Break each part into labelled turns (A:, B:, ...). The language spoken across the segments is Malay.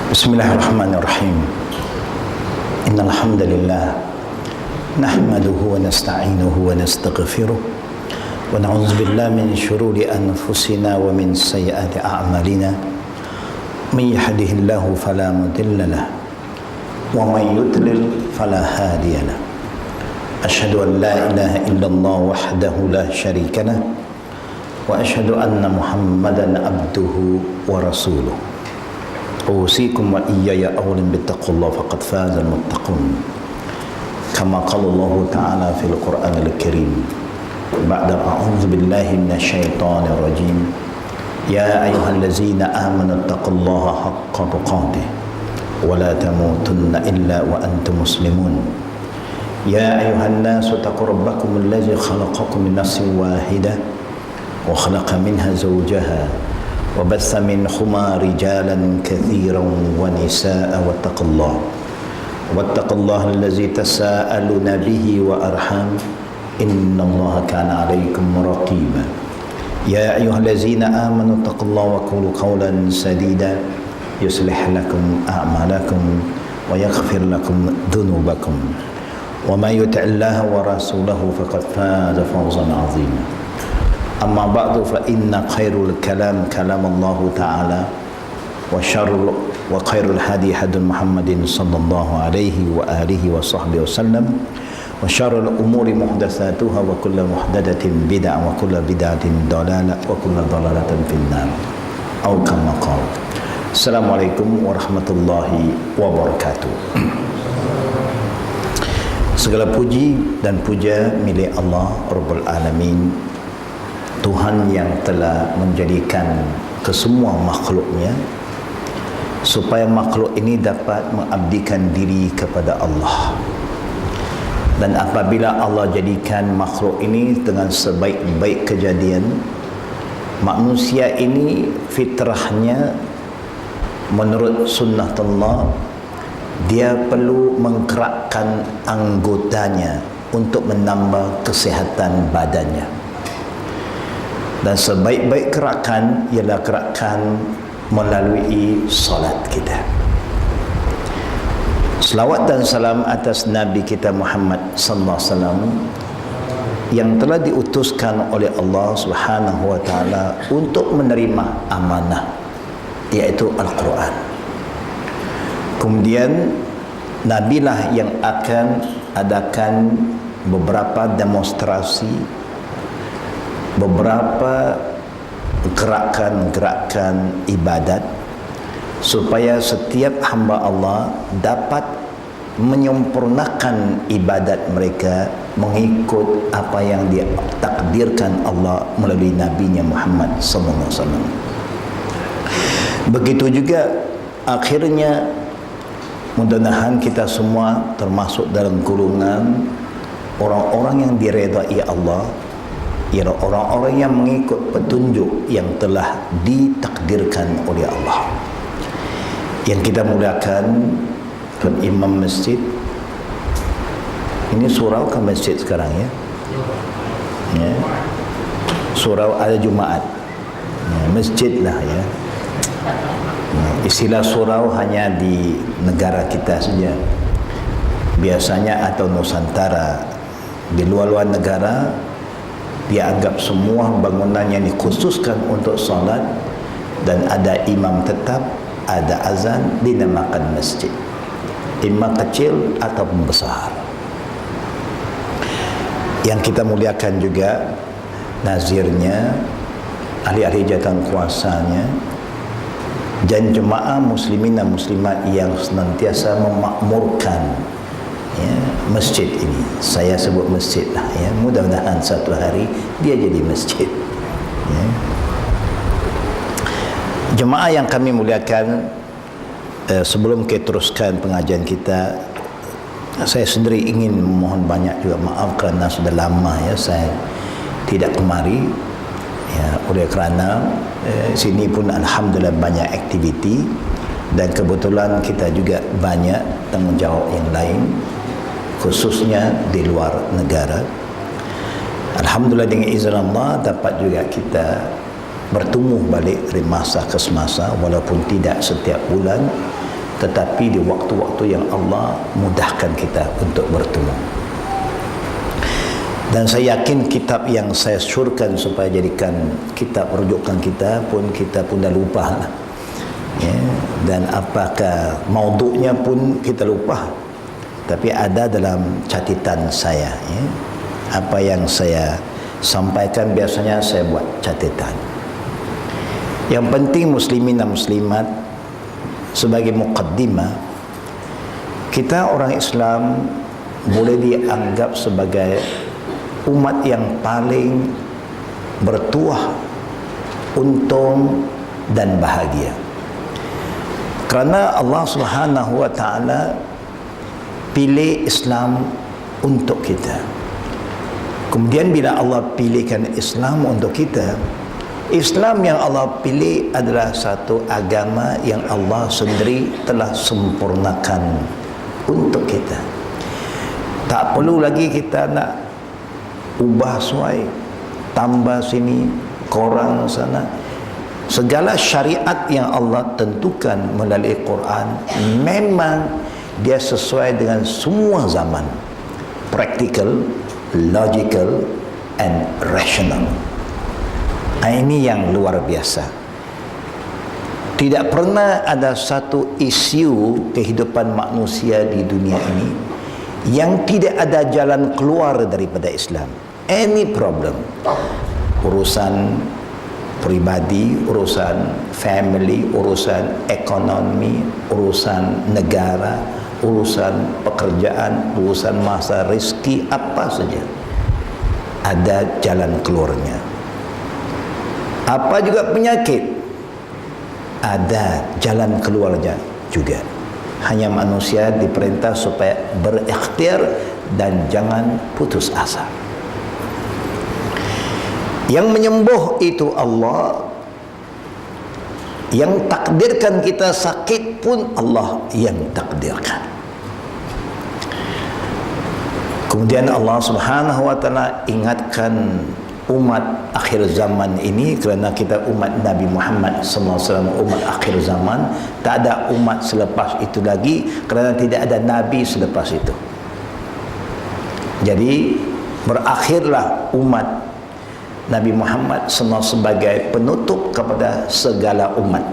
A: Bismillahirrahmanirrahim. Innal hamdalillah nahmaduhu wa nasta'inuhu wa nastaghfiruh wa na'udzu billahi min shururi anfusina wa min sayyiati a'malina. May yahdihillahu fala mudilla lahu wa may yudlil fala hadiya lahu. Asyhadu an la ilaha illallah wahdahu la syarika lahu wa asyhadu anna Muhammadan abduhu wa rasuluh. أوصيكم وإياي أولا باتقوا الله فقد فاز المتقون كما قال الله تعالى في القرآن الكريم بعد أعوذ بالله من الشيطان الرجيم يا أيها الذين آمنوا اتقوا الله حق تقاته ولا تموتن إلا وأنتم مسلمون يا أيها الناس اتقوا ربكم الذي خلقكم من نفس واحدة وخلق منها زوجها وبث منهما رجالا كثيرا ونساء واتقوا الله الذي تساءلون به وأرحام إن الله كان عليكم رقيبا يا أيها الذين آمنوا اتقوا الله وقولوا قولا سديدا يصلح لكم أعمالكم ويغفر لكم ذنوبكم وما يطع الله ورسوله فقد فاز فوزا عظيما. أما بعد فإن خير الكلام كلام الله تعالى وخير الهدي هدي محمد صلى الله عليه وآله وصحبه وسلم وشر الأمور محدثاتها وكل محدثة بدعة وكل بدعة ضلالة وكل ضلالة في النار أو كما قال. Assalamualaikum warahmatullahi wabarakatuh. Segala puji dan puja milik Allah Rabbul Alamin, Tuhan yang telah menjadikan kesemua makhluknya supaya makhluk ini dapat mengabdikan diri kepada Allah. Dan apabila Allah jadikan makhluk ini dengan sebaik-baik kejadian, manusia ini fitrahnya menurut sunnatullah dia perlu menggerakkan anggotanya untuk menambah kesihatan badannya. Dan sebaik-baik gerakan ialah gerakan melalui solat kita. Selawat dan salam atas Nabi kita Muhammad sallallahu alaihi wasallam yang telah diutuskan oleh Allah Subhanahu wa taala untuk menerima amanah, iaitu Al-Quran. Kemudian nabilah yang akan adakan beberapa demonstrasi, beberapa gerakan-gerakan ibadat supaya setiap hamba Allah dapat menyempurnakan ibadat mereka mengikut apa yang ditakdirkan Allah melalui nabinya Muhammad sallallahu alaihi wasallam. Begitu juga akhirnya mudah-mudahan kita semua termasuk dalam golongan orang-orang yang diredai Allah, ialah orang-orang yang mengikut petunjuk yang telah ditakdirkan oleh Allah. Yang kita muliakan Tuan Imam Masjid, ini surau ke masjid sekarang ya, surau ada Jumaat ya, masjid lah ya. Istilah surau hanya di negara kita saja biasanya, atau Nusantara. Di luar-luar negara dia anggap semua bangunan yang dikhususkan untuk solat dan ada imam tetap, ada azan, dinamakan masjid, imam kecil ataupun besar. Yang kita muliakan juga nazirnya, ahli-ahli jawatan kuasanya, dan jemaah muslimin dan muslimat yang senantiasa memakmurkan ya, masjid ini. Saya sebut masjid lah ya. Mudah-mudahan satu hari dia jadi masjid ya. Jemaah yang kami muliakan, sebelum kita teruskan pengajian kita, saya sendiri ingin memohon banyak juga maaf kerana sudah lama ya saya tidak kemari ya, oleh kerana sini pun alhamdulillah banyak aktiviti dan kebetulan kita juga banyak tanggungjawab yang lain, khususnya di luar negara. Alhamdulillah dengan izin Allah dapat juga kita bertumbuh balik dari masa ke semasa, walaupun tidak setiap bulan, tetapi di waktu-waktu yang Allah mudahkan kita untuk bertemu. Dan saya yakin kitab yang saya syurkan supaya jadikan kitab rujukan kita pun dah lupa lah. Ya, dan apakah mauduknya pun kita lupa, tapi ada dalam catatan saya. Ya, apa yang saya sampaikan biasanya saya buat catatan. Yang penting muslimin dan muslimat, sebagai muqaddimah, kita orang Islam boleh dianggap sebagai umat yang paling bertuah, untung dan bahagia. Kerana Allah Subhanahu wa taala pilih Islam untuk kita. Kemudian bila Allah pilihkan Islam untuk kita, Islam yang Allah pilih adalah satu agama yang Allah sendiri telah sempurnakan untuk kita. Tak perlu lagi kita nak ubah suai, tambah sini, korang sana. Segala syariat yang Allah tentukan melalui Quran memang dia sesuai dengan semua zaman, practical, logical and rational. Ini yang luar biasa. Tidak pernah ada satu isu kehidupan manusia di dunia ini yang tidak ada jalan keluar daripada Islam. Any problem, urusan pribadi, urusan family, urusan ekonomi, urusan negara, urusan pekerjaan, urusan masa rezeki, apa saja ada jalan keluarnya. Apa juga penyakit, ada jalan keluarnya juga. Hanya manusia diperintah supaya berikhtiar dan jangan putus asa. Yang menyembuh itu Allah. Yang takdirkan kita sakit pun Allah yang takdirkan. Kemudian Allah Subhanahu wa taala ingatkan umat akhir zaman ini, kerana kita umat Nabi Muhammad SAW, umat akhir zaman, tak ada umat selepas itu lagi, kerana tidak ada Nabi selepas itu. Jadi berakhirlah umat Nabi Muhammad SAW sebagai penutup kepada segala umat,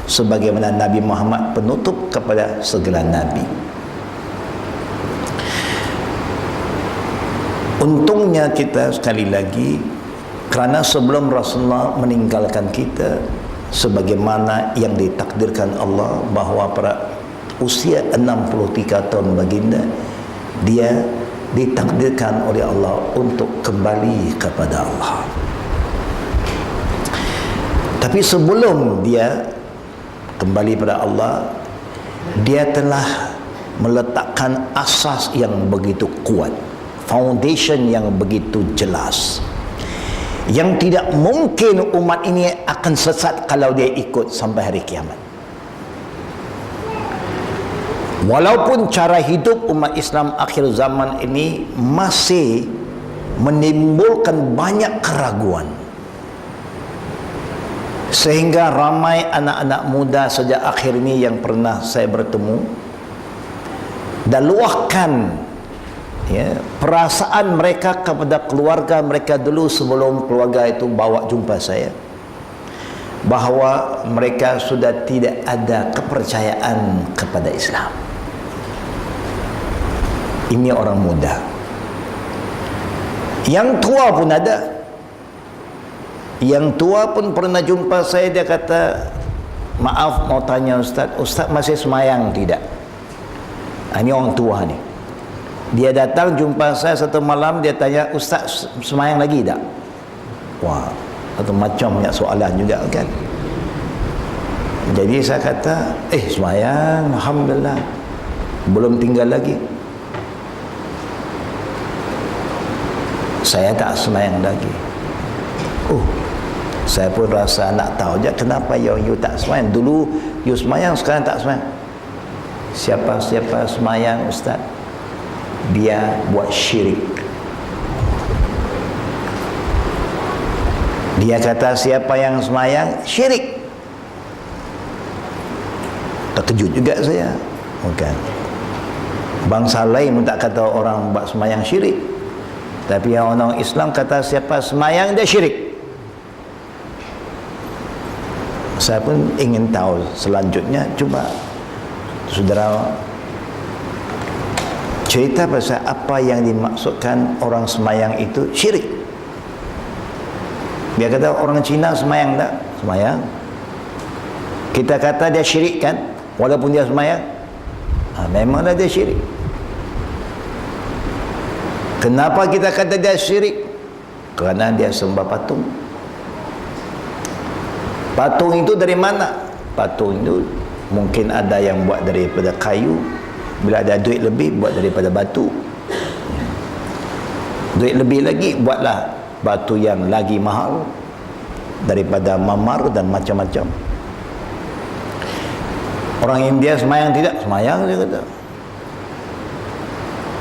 A: sebagaimana Nabi Muhammad penutup kepada segala Nabi. Untungnya kita sekali lagi, kerana sebelum Rasulullah meninggalkan kita, sebagaimana yang ditakdirkan Allah, bahawa pada usia 63 tahun baginda, dia ditakdirkan oleh Allah untuk kembali kepada Allah. Tapi sebelum dia kembali pada Allah, dia telah meletakkan asas yang begitu kuat, foundation yang begitu jelas, yang tidak mungkin umat ini akan sesat kalau dia ikut sampai hari kiamat. Walaupun cara hidup umat Islam akhir zaman ini masih menimbulkan banyak keraguan, sehingga ramai anak-anak muda sejak akhir ini yang pernah saya bertemu dan luahkan perasaan mereka kepada keluarga mereka dulu sebelum keluarga itu bawa jumpa saya, bahawa mereka sudah tidak ada kepercayaan kepada Islam. Ini orang muda. Yang tua pun ada. Yang tua pun pernah jumpa saya, dia kata, maaf mau tanya Ustaz, Ustaz masih semayang tidak? Ini orang tua ni. Dia datang jumpa saya satu malam, dia tanya, Ustaz semayang lagi tak? Wah, satu macam banyak soalan juga kan. Jadi saya kata, semayang, Alhamdulillah, belum tinggal lagi. Saya tak semayang lagi. Saya pun rasa nak tahu je kenapa you tak semayang. Dulu you semayang, sekarang tak semayang. Siapa-siapa semayang Ustaz, dia buat syirik. Dia kata siapa yang semayang syirik. Terkejut juga saya. Bukan. Bangsa lain pun tak kata orang buat semayang syirik, tapi yang orang Islam kata siapa semayang dia syirik. Saya pun ingin tahu selanjutnya. Cuba saudara cerita pasal apa yang dimaksudkan orang semayang itu syirik. Dia kata orang Cina semayang tak? Semayang. Kita kata dia syirik kan, walaupun dia semayang. Memanglah dia syirik. Kenapa kita kata dia syirik? Kerana dia sembah patung. Patung itu dari mana? Patung itu mungkin ada yang buat daripada kayu, bila ada duit lebih buat daripada batu, duit lebih lagi buatlah batu yang lagi mahal daripada mamar dan macam-macam. Orang India semayang tidak? Semayang, dia kata.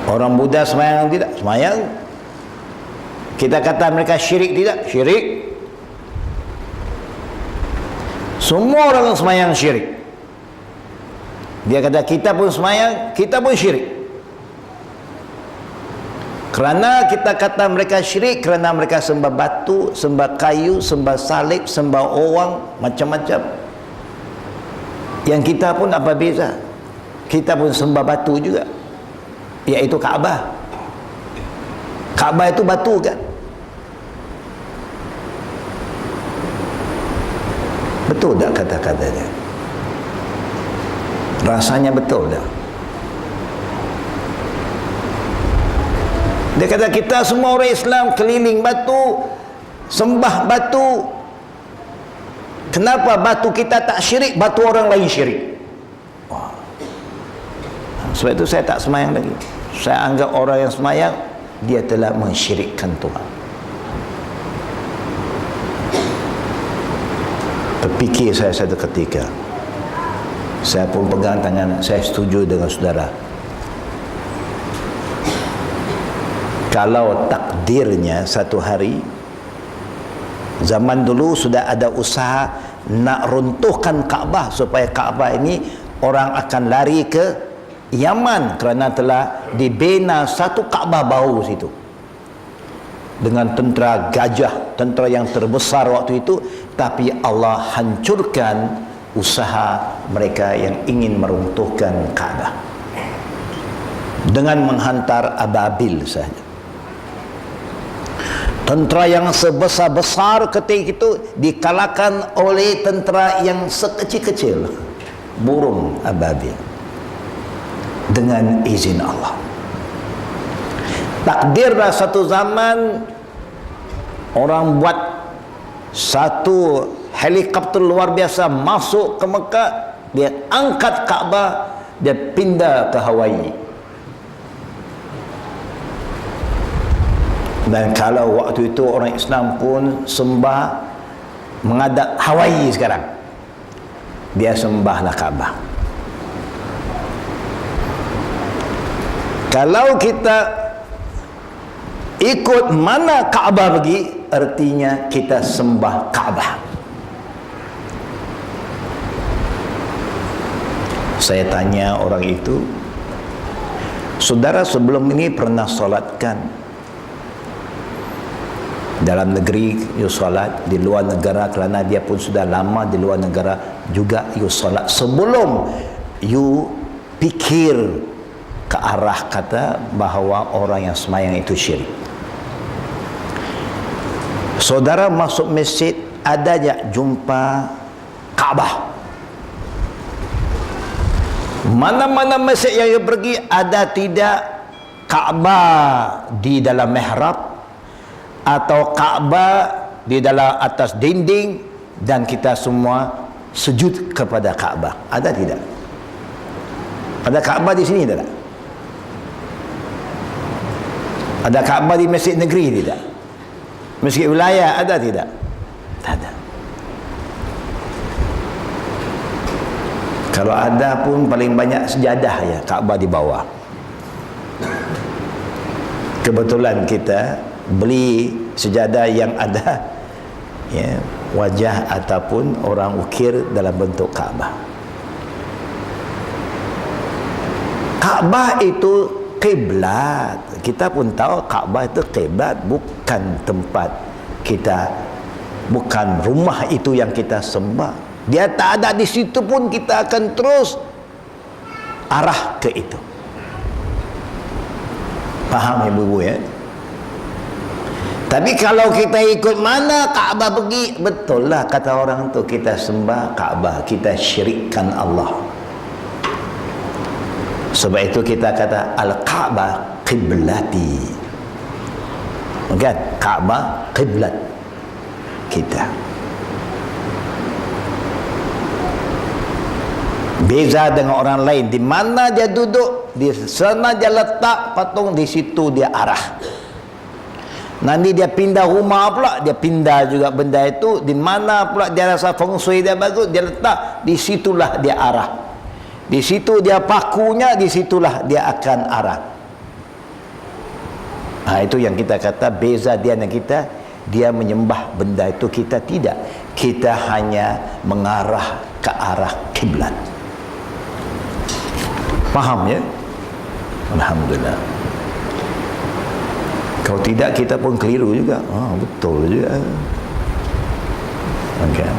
A: Orang Buddha semayang tidak? Semayang. Kita kata mereka syirik tidak? Syirik. Semua orang semayang syirik. Dia kata kita pun semayang, kita pun syirik. Kerana kita kata mereka syirik, kerana mereka sembah batu, sembah kayu, sembah salib, sembah orang, macam-macam. Yang kita pun apa beza? Kita pun sembah batu juga, iaitu Kaabah. Kaabah itu batu kan? Betul tak kata-katanya? Rasanya betul tak? Dia kata kita semua orang Islam keliling batu, sembah batu. Kenapa batu kita tak syirik, batu orang lain syirik? Wah. Sebab itu saya tak semayang lagi. Saya anggap orang yang semayang, dia telah mensyirikkan Tuhan. Terfikir saya satu ketika, saya pun pegang tangan, saya setuju dengan saudara. Kalau takdirnya satu hari, zaman dulu sudah ada usaha nak runtuhkan Kaabah, supaya Kaabah ini orang akan lari ke Yaman kerana telah dibina satu Kaabah baru situ dengan tentera gajah, tentera yang terbesar waktu itu. Tapi Allah hancurkan usaha mereka yang ingin meruntuhkan Kaabah dengan menghantar ababil saja. Tentera yang sebesar-besar ketika itu dikalahkan oleh tentera yang sekecil-kecil, burung ababil, dengan izin Allah. Takdirlah satu zaman orang buat satu helikopter luar biasa masuk ke Mekah, dia angkat Kaabah, dia pindah ke Hawaii. Dan kalau waktu itu orang Islam pun sembah menghadap Hawaii sekarang, dia sembahlah Kaabah. Kalau kita ikut mana Kaabah pergi, artinya kita sembah Kaabah. Saya tanya orang itu, saudara sebelum ini pernah solatkan? Dalam negeri you solat, di luar negara kerana dia pun sudah lama di luar negara juga you solat sebelum you fikir ke arah kata bahawa orang yang semayang itu syirik. Saudara masuk masjid, ada tak jumpa Kaabah? Mana-mana masjid yang you pergi, ada tidak Kaabah di dalam mihrab atau Kaabah di dalam atas dinding dan kita semua sujud kepada Kaabah? Ada tidak? Ada Kaabah di sini tidak? Ada Kaabah di masjid negeri tidak? Masjid wilayah ada tidak? Tak ada. Kalau ada pun paling banyak sejadah ya Kaabah di bawah. Kebetulan kita beli sejadah yang ada ya, wajah ataupun orang ukir dalam bentuk Kaabah. Kaabah itu kiblat. Kita pun tahu Kaabah itu kiblat, bukan tempat kita, bukan rumah itu yang kita sembah. Dia tak ada di situ pun kita akan terus arah ke itu. Faham ibu-ibu ya? Tapi kalau kita ikut mana Kaabah pergi, betul lah kata orang tu, kita sembah Kaabah, kita syirikkan Allah. Sebab itu kita kata Al-Kaabah qiblati. Kan? Kaabah qiblat kita. Beza dengan orang lain. Di mana dia duduk, di sana dia letak patung, di situ dia arah. Nanti dia pindah rumah pula, dia pindah juga benda itu. Di mana pula dia rasa feng shui dia bagus, dia letak, di situlah dia arah. Di situ dia pakunya, di situlah dia akan arah. Itu yang kita kata beza dia dan kita. Dia menyembah benda itu, kita tidak. Kita hanya mengarah ke arah kiblat. Faham ya? Alhamdulillah. Kalau tidak kita pun keliru juga. Betul juga. Okay.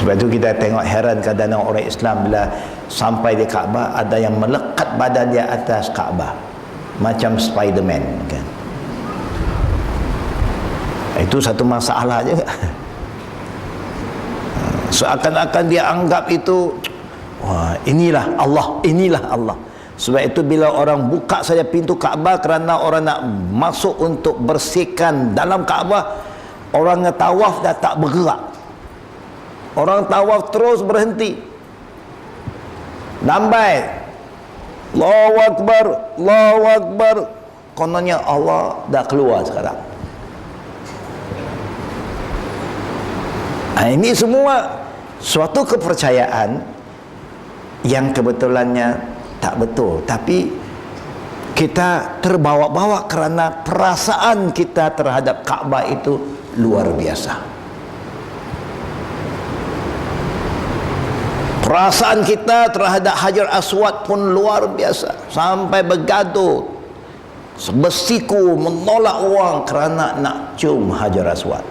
A: Sebab itu kita tengok heran kadang-kadang orang Islam bila sampai di Kaabah, ada yang melekat badan dia atas Kaabah macam Spiderman kan. Itu satu masalah juga. Seakan-akan dia anggap itu, wah, inilah Allah, inilah Allah. Sebab itu bila orang buka saja pintu Kaabah kerana orang nak masuk untuk bersihkan dalam Kaabah, orang yang tawaf dah tak bergerak. Orang tawaf terus berhenti. Lambai. Allahu Akbar, Allahu Akbar. Kononnya Allah dah keluar sekarang. Ini semua suatu kepercayaan yang kebetulannya tak betul, tapi kita terbawa-bawa kerana perasaan kita terhadap Kaabah itu luar biasa. Perasaan kita terhadap Hajar Aswad pun luar biasa, sampai bergaduh, bersiku menolak orang kerana nak cium Hajar Aswad.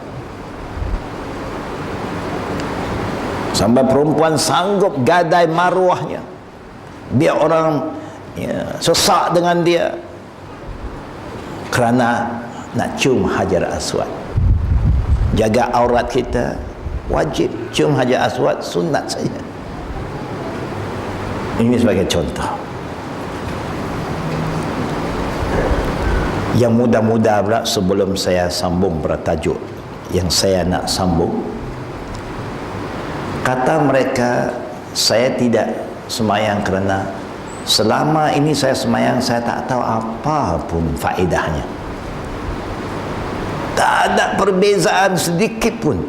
A: Sampai perempuan sanggup gadai maruahnya biar orang sesak dengan dia kerana nak cium Hajar Aswad. Jaga aurat kita wajib, cium Hajar Aswad sunat saja. Ini sebagai contoh. Yang mudah-mudah pula sebelum saya sambung bertajuk yang saya nak sambung, kata mereka, saya tidak semayang kerana selama ini saya semayang, saya tak tahu apa pun faedahnya. Tak ada perbezaan sedikit pun,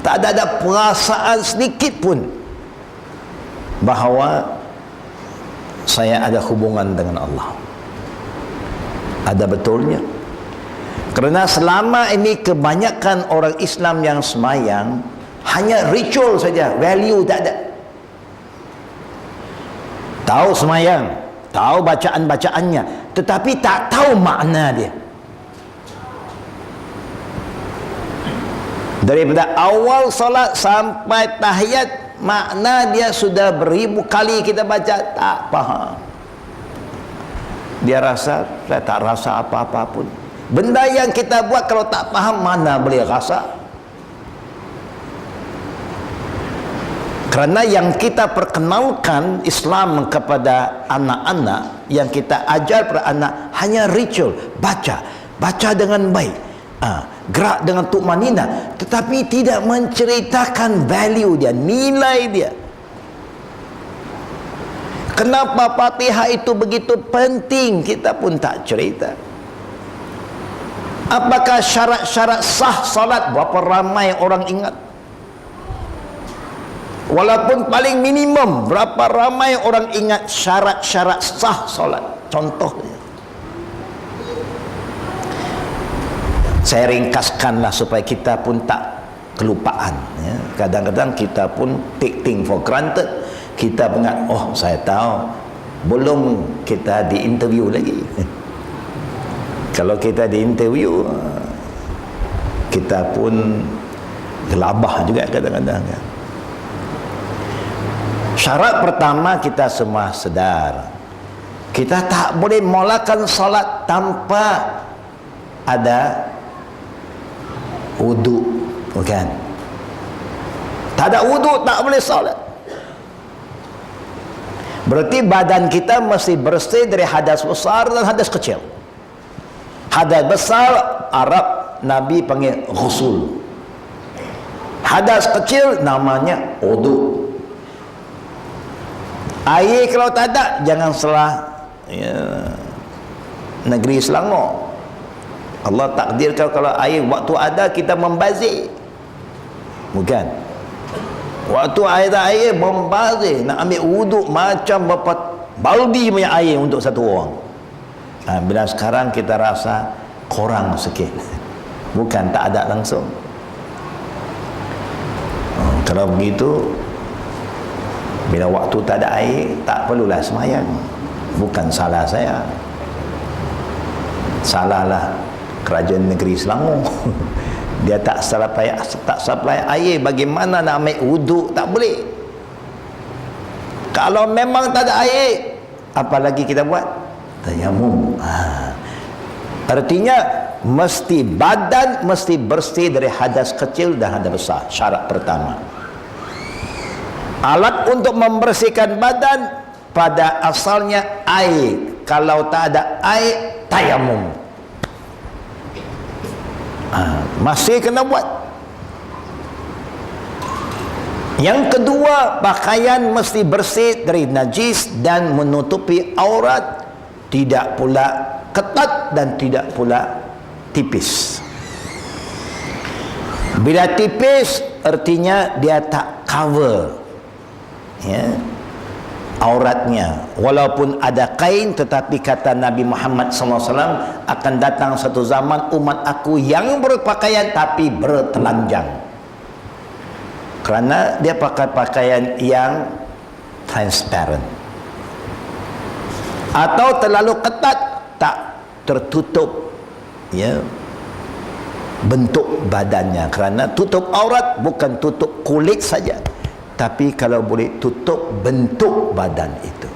A: tak ada perasaan sedikit pun bahawa saya ada hubungan dengan Allah. Ada betulnya. Kerana selama ini kebanyakan orang Islam yang semayang hanya ritual saja, value tak ada. Tahu semayang, tahu bacaan-bacaannya, tetapi tak tahu makna dia. Daripada awal solat sampai tahiyat, makna dia sudah beribu kali kita baca, tak faham. Dia rasa, saya tak rasa apa-apa pun. Benda yang kita buat kalau tak faham, mana boleh rasa? Kerana yang kita perkenalkan Islam kepada anak-anak, yang kita ajar pada anak hanya ritual, baca dengan baik, gerak dengan tumanina, tetapi tidak menceritakan value dia, nilai dia. Kenapa Fatihah itu begitu penting, kita pun tak cerita. Apakah syarat-syarat sah salat, berapa ramai orang ingat? Walaupun paling minimum, berapa ramai orang ingat syarat-syarat sah salat? Contohnya, saya ringkaskanlah supaya kita pun tak kelupaan ya. Kadang-kadang kita pun take thing for granted. Kita ingat, oh saya tahu Belum kita diinterview lagi. Kalau kita diinterview, kita pun gelabah juga kadang-kadang. Syarat pertama, kita semua sedar, kita tak boleh mulakan solat tanpa ada wudu, bukan? Tak ada wudu tak boleh solat. Berarti badan kita mesti bersih dari hadas besar dan hadas kecil. Hadas besar Arab Nabi panggil ghusul. Hadas kecil namanya wudu. Air kalau tak ada, jangan salah negeri Selangor. Allah takdirkan kalau air waktu ada kita membazir, bukan? Waktu air membazir, nak ambil wuduk macam berapa baldi punya air untuk satu orang. Bila sekarang kita rasa kurang sikit, bukan tak ada langsung. Kalau begitu, bila waktu tak ada air, tak perlulah semayang. Bukan salah saya, salahlah kerajaan negeri Selangor. Dia tak supply air, bagaimana nak ambil wuduk? Tak boleh. Kalau memang tak ada air, apa lagi kita buat? Tayamum. Artinya mesti badan mesti bersih dari hadas kecil dan hadas besar. Syarat pertama. Alat untuk membersihkan badan pada asalnya air. Kalau tak ada air, tayamum. Masih kena buat. Yang kedua, pakaian mesti bersih dari najis dan menutupi aurat, tidak pula ketat dan tidak pula tipis. Bila tipis artinya dia tak cover auratnya, walaupun ada kain, tetapi kata Nabi Muhammad SAW, akan datang satu zaman umat aku yang berpakaian tapi bertelanjang, kerana dia pakai pakaian yang transparent atau terlalu ketat, tak tertutup bentuk badannya. Kerana tutup aurat bukan tutup kulit saja, tapi kalau boleh tutup bentuk badan itu.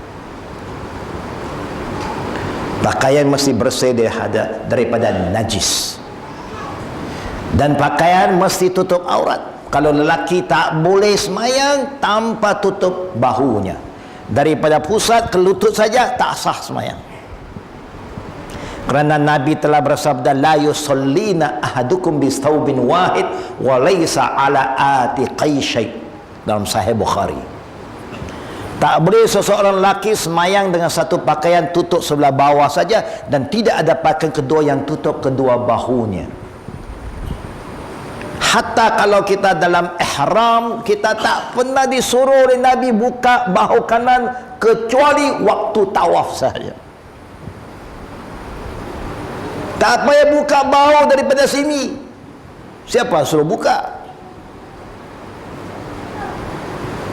A: Pakaian mesti bersih daripada najis, dan pakaian mesti tutup aurat. Kalau lelaki tak boleh semayang tanpa tutup bahunya, daripada pusat ke lutut saja tak sah semayang. Kerana Nabi telah bersabda, la yusallina ahadukum bistawbin wahid wa laysa ala atiqai syai', dalam Sahih Bukhari. Tak boleh seseorang lelaki semayang dengan satu pakaian tutup sebelah bawah saja, dan tidak ada pakaian kedua yang tutup kedua bahunya. Hatta kalau kita dalam ihram, kita tak pernah disuruh oleh Nabi buka bahu kanan kecuali waktu tawaf saja. Tak payah buka bahu daripada sini. Siapa suruh buka?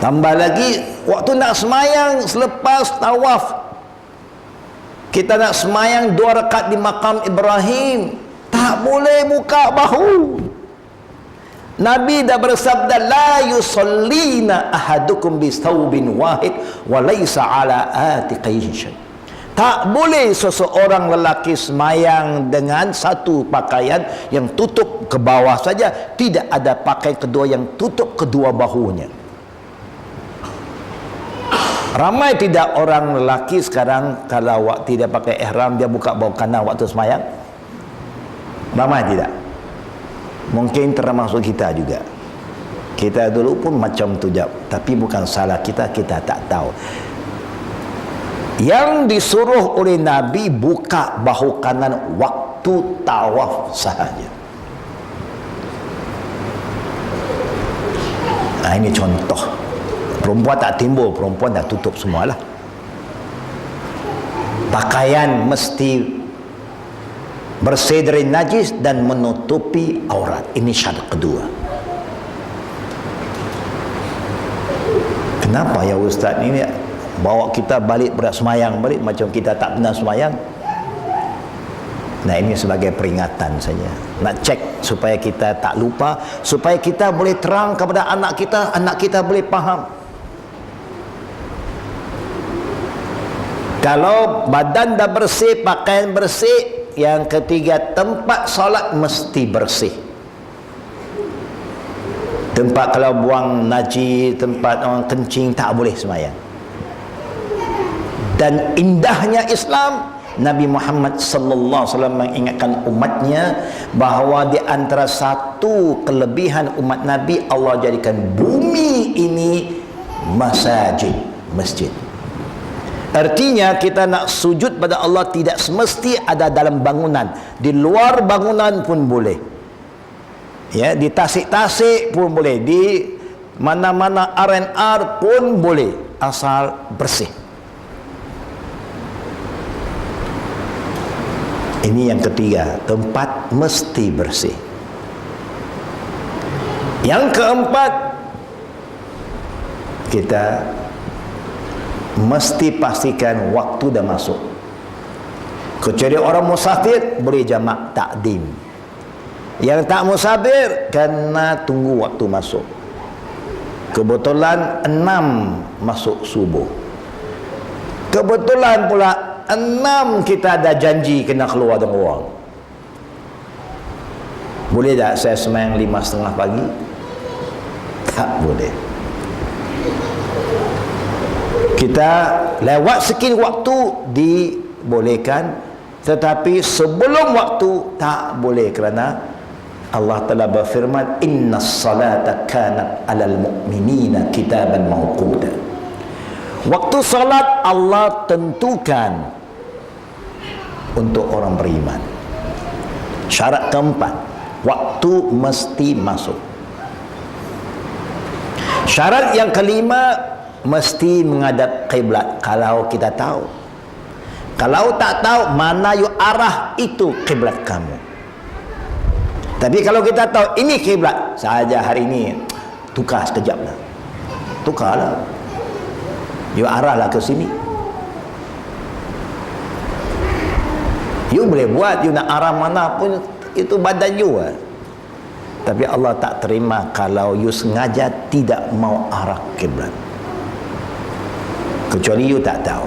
A: Tambah lagi, waktu nak semayang selepas tawaf, kita nak semayang 2 rakaat di makam Ibrahim, tak boleh buka bahu. Nabi dah bersabda, la yusallina ahadukum bistawbin wahid wa laysa ala atiqaihi syai'. Tak boleh seseorang lelaki semayang dengan satu pakaian yang tutup ke bawah saja, tidak ada pakaian kedua yang tutup kedua bahunya. Ramai tidak orang lelaki sekarang kalau waktu dia pakai ihram, dia buka bahu kanan waktu semayang? Ramai tidak? Mungkin termasuk kita juga. Kita dulu pun macam tu jap, tapi bukan salah kita, kita tak tahu. Yang disuruh oleh Nabi buka bahu kanan waktu tawaf sahaja. Ini contoh. Perempuan tak timbul, perempuan dah tutup semualah. Pakaian mesti bersih dari najis dan menutupi aurat. Ini syarat kedua. Kenapa ya Ustaz ini bawa kita balik semayang balik macam kita tak pernah semayang. Nah, ini sebagai peringatan saja, nak cek supaya kita tak lupa, supaya kita boleh terang kepada anak kita boleh faham. Kalau badan dah bersih, pakaian bersih, yang ketiga tempat solat mesti bersih. Tempat kalau buang najis, tempat orang kencing, tak boleh semayang. Dan indahnya Islam, Nabi Muhammad sallallahu alaihi wasallam mengingatkan umatnya bahawa di antara satu kelebihan umat Nabi, Allah jadikan bumi ini masjid. Artinya kita nak sujud pada Allah tidak semesti ada dalam bangunan, di luar bangunan pun boleh. Ya, di tasik-tasik pun boleh, di mana-mana R&R pun boleh, asal bersih. Ini yang ketiga, tempat mesti bersih. Yang keempat, kita mesti pastikan waktu dah masuk. Kecuali orang musafir boleh jamak takdim. Yang tak musafir kena tunggu waktu masuk. Kebetulan 6 masuk subuh. Kebetulan pula 6 kita ada janji kena keluar dengan orang. Boleh tak saya semayang 5:30 pagi? Tak boleh. Kita lewat sekian waktu dibolehkan, tetapi sebelum waktu tak boleh, kerana Allah Ta'ala berfirman, inna salata kanat alal mu'minina kitaban mawquta. Waktu salat Allah tentukan untuk orang beriman. Syarat keempat, waktu mesti masuk. Syarat yang kelima, mesti menghadap kiblat kalau kita tahu. Kalau tak tahu, mana you arah, itu kiblat kamu. Tapi kalau kita tahu ini kiblat saja, hari ini tukar sekejap lah, tukarlah, you arahlah ke sini. You boleh buat, you nak arah mana pun, itu badan you lah. Tapi Allah tak terima kalau you sengaja tidak mau arah kiblat, kecuali you tak tahu.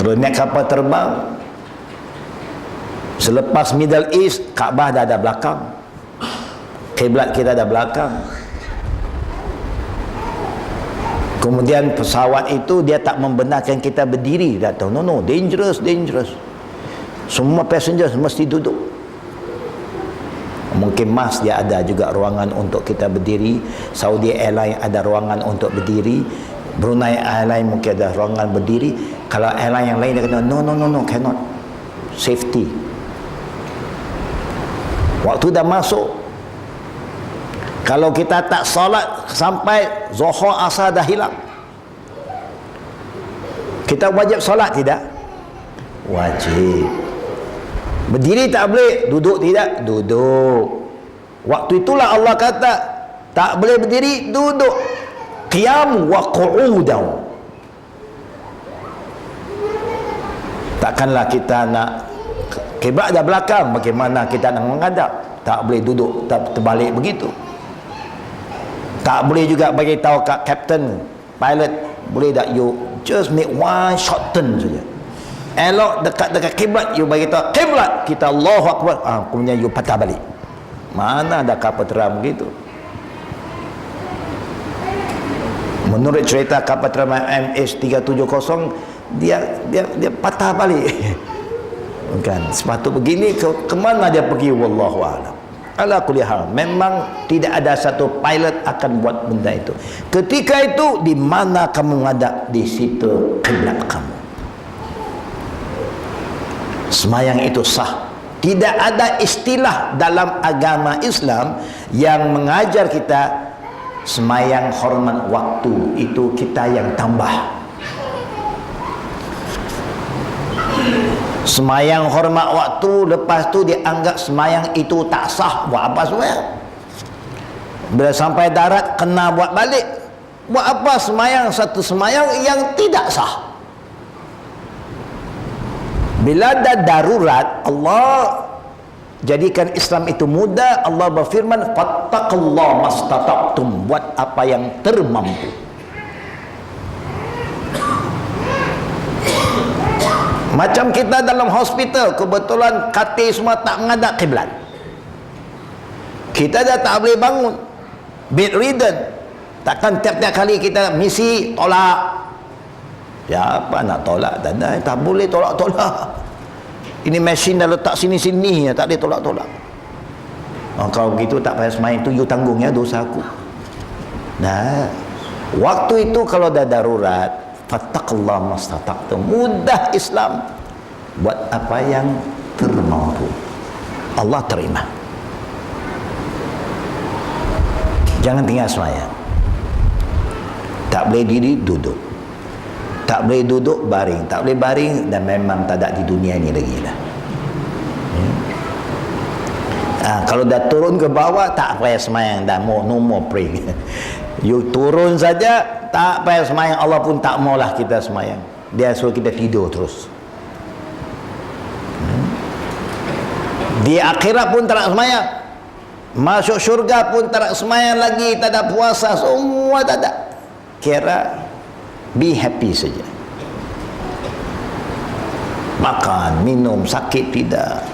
A: Kalau naik kapal terbang, selepas Middle East, Kaabah dah ada belakang, kiblat kita ada belakang. Kemudian pesawat itu dia tak membenarkan kita berdiri. Dia tahu, no, dangerous. Semua passengers mesti duduk. Mungkin MAS dia ada juga ruangan untuk kita berdiri. Saudi Airline ada ruangan untuk berdiri. Brunei Airline mungkin ada ruangan berdiri. Kalau airline yang lain dia kata, no, cannot. Safety. Waktu dah masuk. Kalau kita tak solat sampai Zuhur Asar dah hilang, kita wajib solat tidak? Wajib. Berdiri tak boleh, duduk tidak? Duduk. Waktu itulah Allah kata tak boleh berdiri, duduk. Qiyam wa qu'udan. Takkanlah kita nak kiblat dah belakang, bagaimana kita nak menghadap? Tak boleh duduk terbalik begitu. Tak boleh juga bagi tahu kat captain, pilot, boleh tak you just make one short turn saja. Elok dekat kiblat, you bagi tahu kiblat, kita Allahu Akbar, kemudian you patah balik. Mana ada kapal terbang begitu? Menurut cerita kapal terbang MH370, dia patah balik. Bukan, sepatu begini ke mana dia pergi, wallahu a'lam. Ala kulli hal, memang tidak ada satu pilot akan buat benda itu. Ketika itu, di mana kamu menghadap, di situ kiblat kamu. Semayang itu sah. Tidak ada istilah dalam agama Islam yang mengajar kita semayang hormat waktu, itu kita yang tambah. Semayang hormat waktu, lepas tu dianggap semayang itu tak sah. Buat apa semayang? Bila sampai darat kena buat balik. Buat apa semayang satu semayang yang tidak sah? Bila ada darurat, Allah jadikan Islam itu mudah. Allah berfirman, fattaqullaha mastata'tum, buat apa yang termampu. Macam kita dalam hospital, kebetulan katil semua tak menghadap kiblat, kita dah tak boleh bangun, bedridden. Takkan tiap-tiap kali kita misi tolak. Siapa nak tolak? Tak boleh tolak-tolak. Ini mesin dah letak sini-sini, tak boleh tolak-tolak. Kalau begitu tak payah semain tu, you tanggung ya dosa aku. Nah, waktu itu kalau dah darurat, fattaqullaha mastata'tum, mudah Islam, buat apa yang termampu. Allah terima. Jangan tinggal semayang. Tak boleh diri, duduk. Tak boleh duduk, baring. Tak boleh baring, dan memang tak ada di dunia ni lagi lah. Kalau dah turun ke bawah, tak payah semayang dah, no more praying. You turun saja, tak payah semayang. Allah pun tak maulah kita semayang. Dia suruh kita tidur terus. Di akhirat pun tak nak semayang. Masuk syurga pun tak nak semayang lagi, tak ada puasa, semua tak ada. Kira be happy saja. Makan, minum, sakit tidak,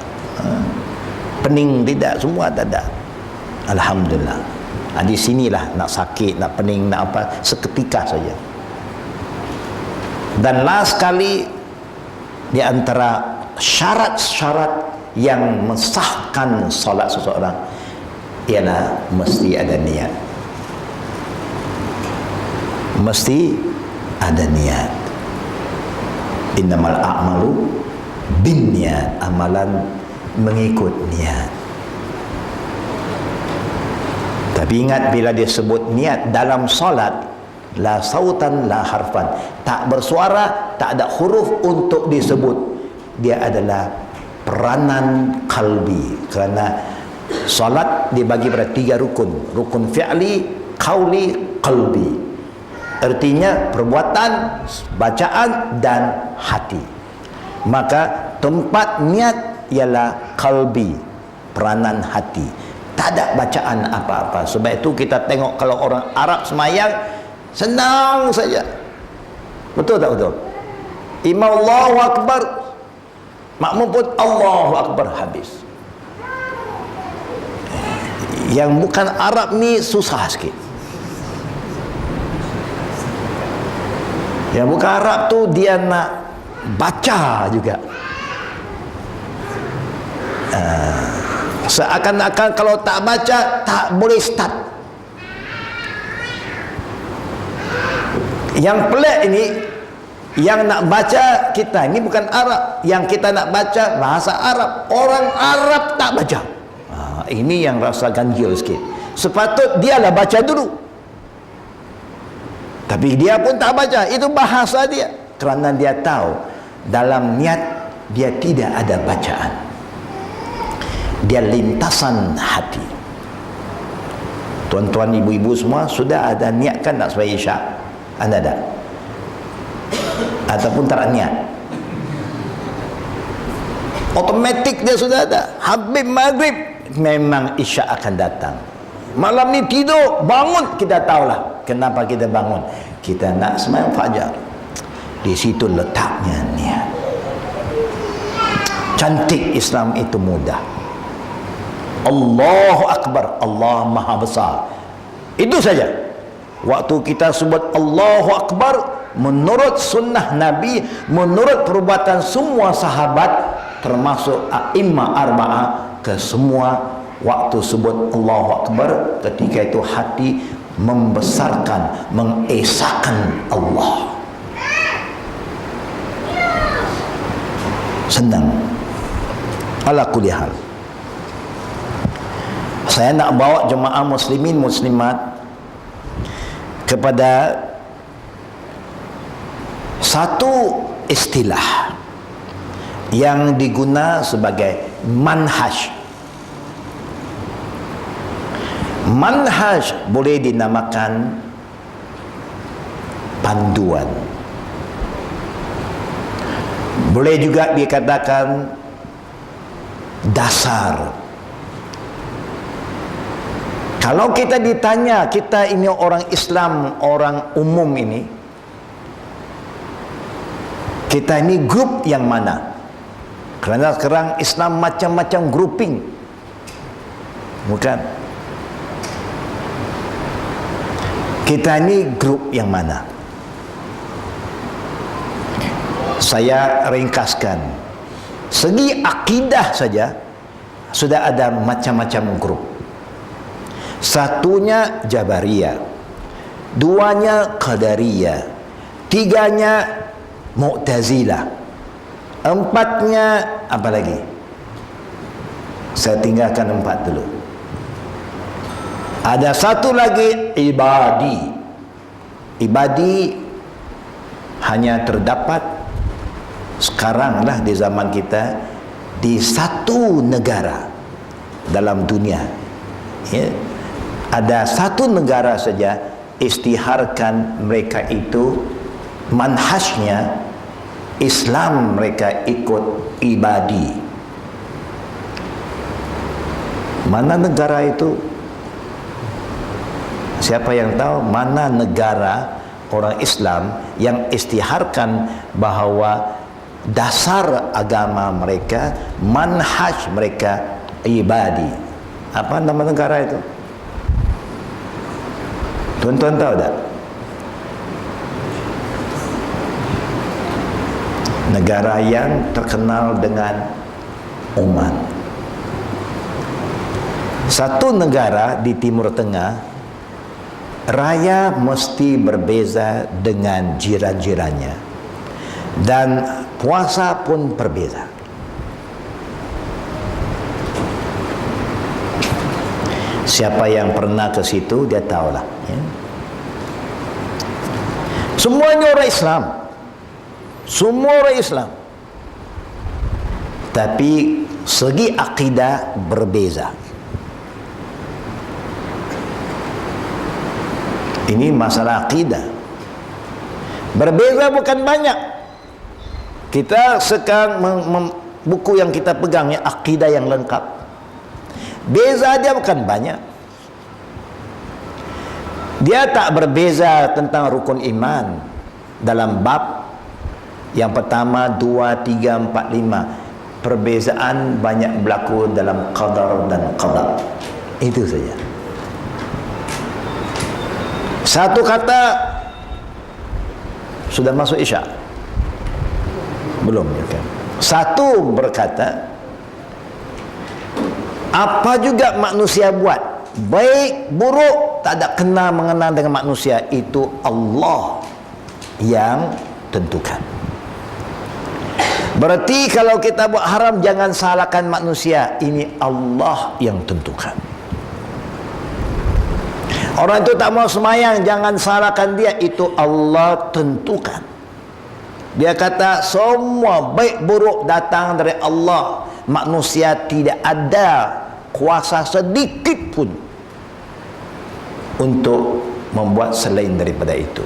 A: pening tidak, semua tak ada. Alhamdulillah. Di sinilah nak sakit, nak pening, nak apa, seketika saja. Dan last kali, di antara syarat-syarat yang mensahkan solat seseorang ialah mesti ada niat. Mesti ada niat. Innamal a'malu binniyat, amalan mengikut niat. Tapi ingat, bila dia sebut niat dalam solat, la sautan la harfan, tak bersuara, tak ada huruf untuk disebut. Dia adalah peranan kalbi. Kerana solat dibagi pada 3 rukun. Rukun fi'li, qauli, qalbi. Artinya perbuatan, bacaan dan hati. Maka tempat niat ialah qalbi, peranan hati. Tak ada bacaan apa-apa. Sebab itu kita tengok kalau orang Arab semayang, senang saja. Betul tak betul? Imam Allahu Akbar, makmum pun Allahu Akbar, habis. Yang bukan Arab ni susah sikit. Yang bukan Arab tu dia nak baca juga. Seakan-akan kalau tak baca tak boleh start. Yang pelik ini, yang nak baca kita ini bukan Arab, yang kita nak baca bahasa Arab, orang Arab tak baca. Ini yang rasa ganjil sikit. Sepatut dialah baca dulu, tapi dia pun tak baca. Itu bahasa dia, kerana dia tahu dalam niat dia tidak ada bacaan, dia lintasan hati. Tuan-tuan, ibu-ibu semua sudah ada niat kan nak sembahyang Isyak? Anda ada? Ataupun tak ada niat? Automatik dia sudah ada. Habis maghrib memang Isyak akan datang. Malam ni tidur, bangun, kita tahulah kenapa kita bangun. Kita nak sembahyang fajar. Di situ letaknya niat. Cantik Islam itu mudah. Allahu Akbar, Allah Maha Besar. Itu saja. Waktu kita sebut Allahu Akbar, menurut sunnah Nabi, menurut perbuatan semua sahabat, termasuk a'imah arba'ah, ke semua waktu sebut Allahu Akbar, ketika itu hati membesarkan, mengesahkan Allah. Senang. Ala kulli hal, saya nak bawa jemaah muslimin muslimat kepada satu istilah yang diguna sebagai manhaj. Manhaj boleh dinamakan panduan. Boleh juga dikatakan dasar. Kalau kita ditanya, kita ini orang Islam, orang umum ini, kita ini grup yang mana? Kerana sekarang Islam macam-macam grouping. Bukan? Kita ini grup yang mana? Saya ringkaskan. Segi akidah saja sudah ada macam-macam grup. Satunya Jabariyah, duanya Qadariyah, tiganya Mu'tazilah, empatnya apa lagi? Saya tinggalkan 4 dulu. Ada satu lagi Ibadi. Ibadi hanya terdapat sekaranglah di zaman kita di satu negara dalam dunia, ya. Ada satu negara saja istiharkan mereka itu manhajnya Islam, mereka ikut Ibadi. Mana negara itu? Siapa yang tahu mana negara orang Islam yang istiharkan bahawa dasar agama mereka, manhaj mereka Ibadi? Apa nama negara itu? Tuan-tuan tahu tak? Negara yang terkenal dengan Oman. Satu negara di Timur Tengah, raya mesti berbeza dengan jiran-jirannya, dan puasa pun berbeza. Siapa yang pernah ke situ dia tahulah, ya. Semuanya orang Islam, semua orang Islam, tapi segi akidah berbeza. Ini masalah akidah. Berbeza bukan banyak. Kita sekarang buku yang kita pegang ya, akidah yang lengkap. Beza dia bukan banyak. Dia tak berbeza tentang rukun iman dalam bab yang pertama, 2, 3, 4, 5. Perbezaan banyak berlaku dalam qadar dan qada. Itu saja. Satu kata sudah masuk Isya? Belum, ya kan? Satu berkata, apa juga manusia buat, baik buruk, tak ada kena mengenal dengan manusia, itu Allah yang tentukan. Berarti kalau kita buat haram, jangan salahkan manusia, ini Allah yang tentukan. Orang itu tak mau semayang, jangan salahkan dia, itu Allah tentukan. Dia kata semua baik buruk datang dari Allah. Manusia tidak ada kuasa sedikit pun untuk membuat selain daripada itu.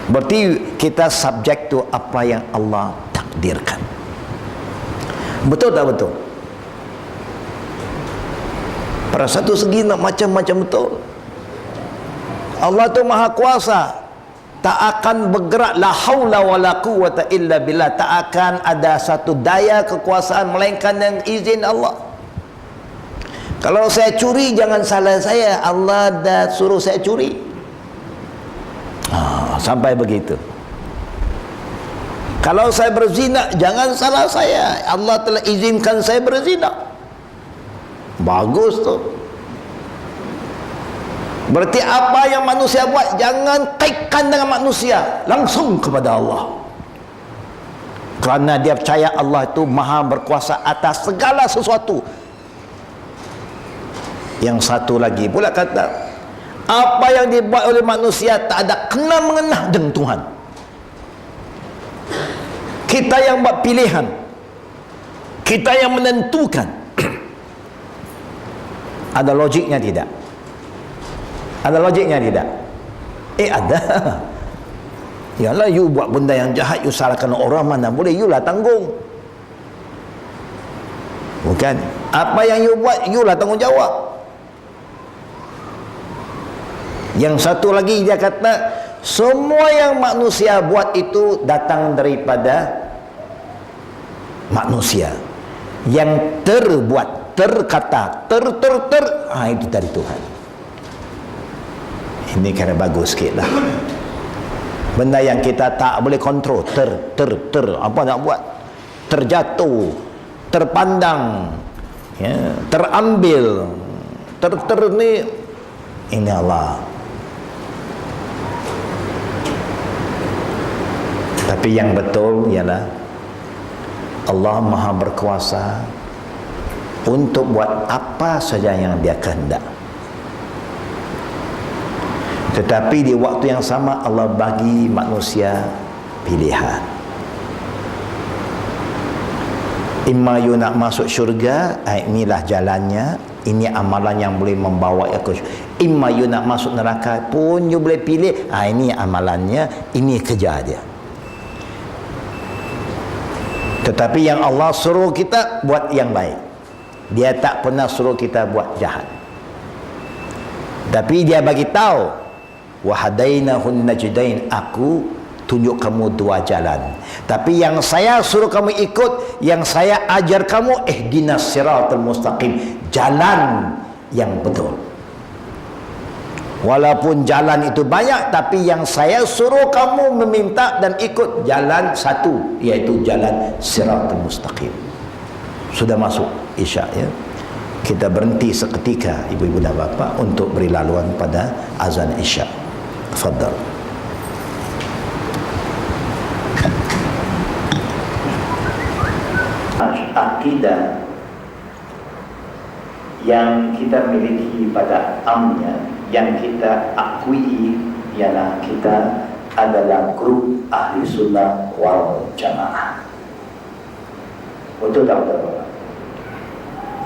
A: Berarti kita subject to apa yang Allah takdirkan. Betul tak betul? Pada satu segi nak macam-macam betul. Allah tu maha kuasa, tak akan bergerak, la haula wala quwwata illa billah, tak akan ada satu daya kekuasaan melainkan dengan izin Allah. Kalau saya curi, jangan salah saya, Allah dah suruh saya curi. Sampai begitu. Kalau saya berzina, jangan salah saya, Allah telah izinkan saya berzina. Bagus tu. Berarti apa yang manusia buat, jangan kaitkan dengan manusia, langsung kepada Allah. Kerana dia percaya Allah itu maha berkuasa atas segala sesuatu. Yang satu lagi pula kata, apa yang dibuat oleh manusia tak ada kena mengena dengan Tuhan. Kita yang buat pilihan, kita yang menentukan. Ada logiknya tidak? Ada logiknya tidak? Ada. Yalah, you buat benda yang jahat, you salahkan orang, mana boleh you lah tanggung. Bukan. Apa yang you buat, you lah tanggungjawab. Yang satu lagi dia kata, semua yang manusia buat itu datang daripada manusia. Yang terbuat, terkata, itu dari Tuhan. Ini kira bagus sikit lah. Benda yang kita tak boleh kontrol, apa nak buat, terjatuh, terpandang, ya, terambil, ni, ini Allah. Tapi yang betul ialah Allah Maha berkuasa untuk buat apa saja yang Dia kehendak. Tetapi di waktu yang sama Allah bagi manusia pilihan. Imma you nak masuk syurga, inilah jalannya, ini amalan yang boleh membawa ke syurga. Imma you nak masuk neraka pun you boleh pilih, ini amalannya, ini kerja dia. Tetapi yang Allah suruh kita buat yang baik. Dia tak pernah suruh kita buat jahat. Tapi Dia bagi tahu, wa hadainahun najdain, aku tunjuk kamu dua jalan. Tapi yang saya suruh kamu ikut, yang saya ajar kamu, ihdinas siratal mustaqim, jalan yang betul. Walaupun jalan itu banyak, tapi yang saya suruh kamu meminta dan ikut jalan satu, iaitu jalan siratal mustaqim. Sudah masuk Isya, ya. Kita berhenti seketika ibu-ibu dan bapa untuk beri laluan pada azan Isya. Tafadhal. Akidah yang kita miliki pada amnya, yang kita akui ialah kita adalah grup ahli sunnah wal jamaah. Betul tak betul?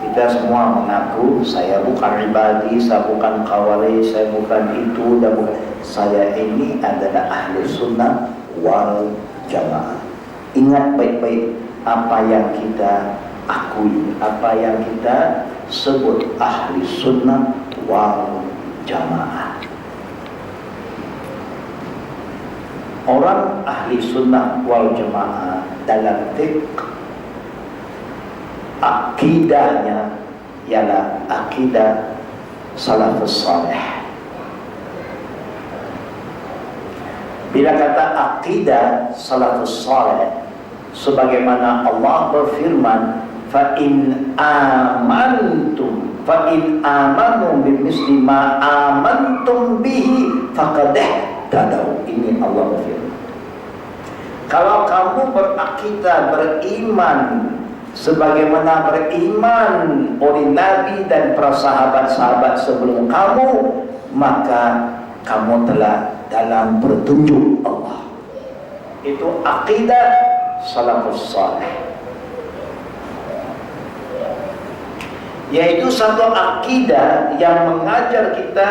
A: Kita semua mengaku, saya bukan ibadi, saya bukan khawarij, saya bukan itu dan bukan. Saya ini adalah ahli sunnah wal jamaah. Ingat baik-baik apa yang kita akui, apa yang kita sebut ahli sunnah wal jamaah. Orang ahli sunnah wal jamaah dalam fiqh, akidahnya ialah akidah salafus salih. Bila kata akidah salafus salih, sebagaimana Allah berfirman, fa in amantum fa in amanu bimisli ma amantum bihi faqad ihtadaw. Ini Allah berfirman, kalau kamu berakidah, beriman sebagaimana beriman oleh Nabi dan para sahabat-sahabat sebelum kamu, maka kamu telah dalam petunjuk Allah. Itu akidah salafus salih, yaitu satu akidah yang mengajar kita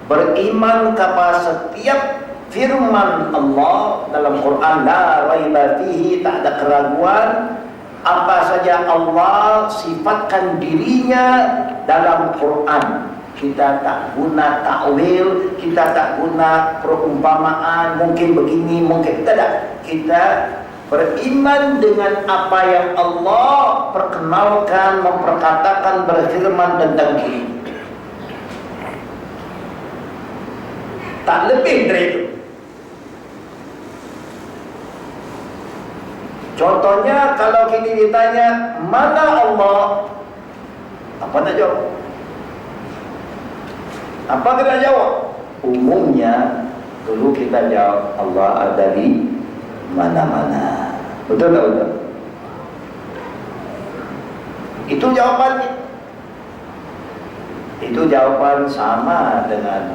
A: beriman kepada setiap firman Allah dalam Quran, la raiba fihi, tak ada keraguan. Apa saja Allah sifatkan dirinya dalam Quran, kita tak guna takwil, kita tak guna perumpamaan, mungkin begini, mungkin tidak. Kita beriman dengan apa yang Allah perkenalkan, memperkatakan, berfirman tentang diri. Tak lebih dari itu. Contohnya, kalau kita ditanya mana Allah, apa nak jawab? Apa kita jawab? Umumnya dulu kita jawab Allah ada di mana-mana. Betul tak betul? Itu jawabannya. Itu jawaban sama dengan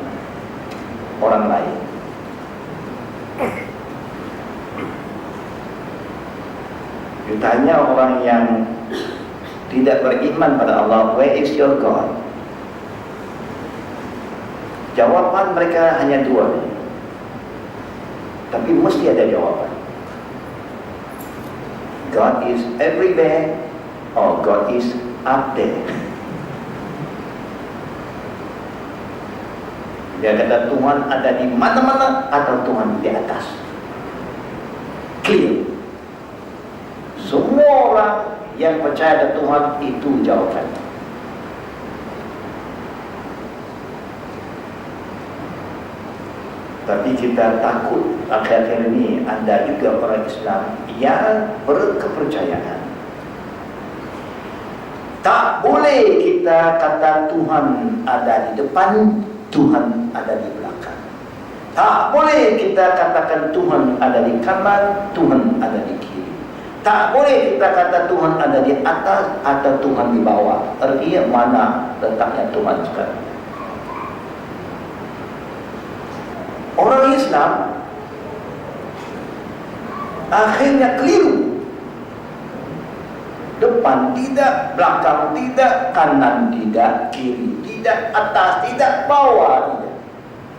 A: orang lain. Ditanya orang yang tidak beriman pada Allah, where is your God? Jawaban mereka hanya dua. Tapi mesti ada jawaban. God is everywhere or God is up there. Dia kata Tuhan ada di mana-mana atau Tuhan di atas. Clear. Semua orang yang percaya ada Tuhan itu jawabannya. Tapi kita takut akhir-akhir ini ada juga orang Islam yang berkepercayaan. Tak boleh kita kata Tuhan ada di depan, Tuhan ada di belakang. Tak boleh kita katakan Tuhan ada di kanan, Tuhan ada di kiri. Tak boleh kita kata Tuhan ada di atas atau Tuhan di bawah. Artinya mana letaknya Tuhan sekarang? Orang Islam akhirnya keliru. Depan tidak, belakang tidak, kanan tidak, kiri tidak, atas tidak, bawah tidak.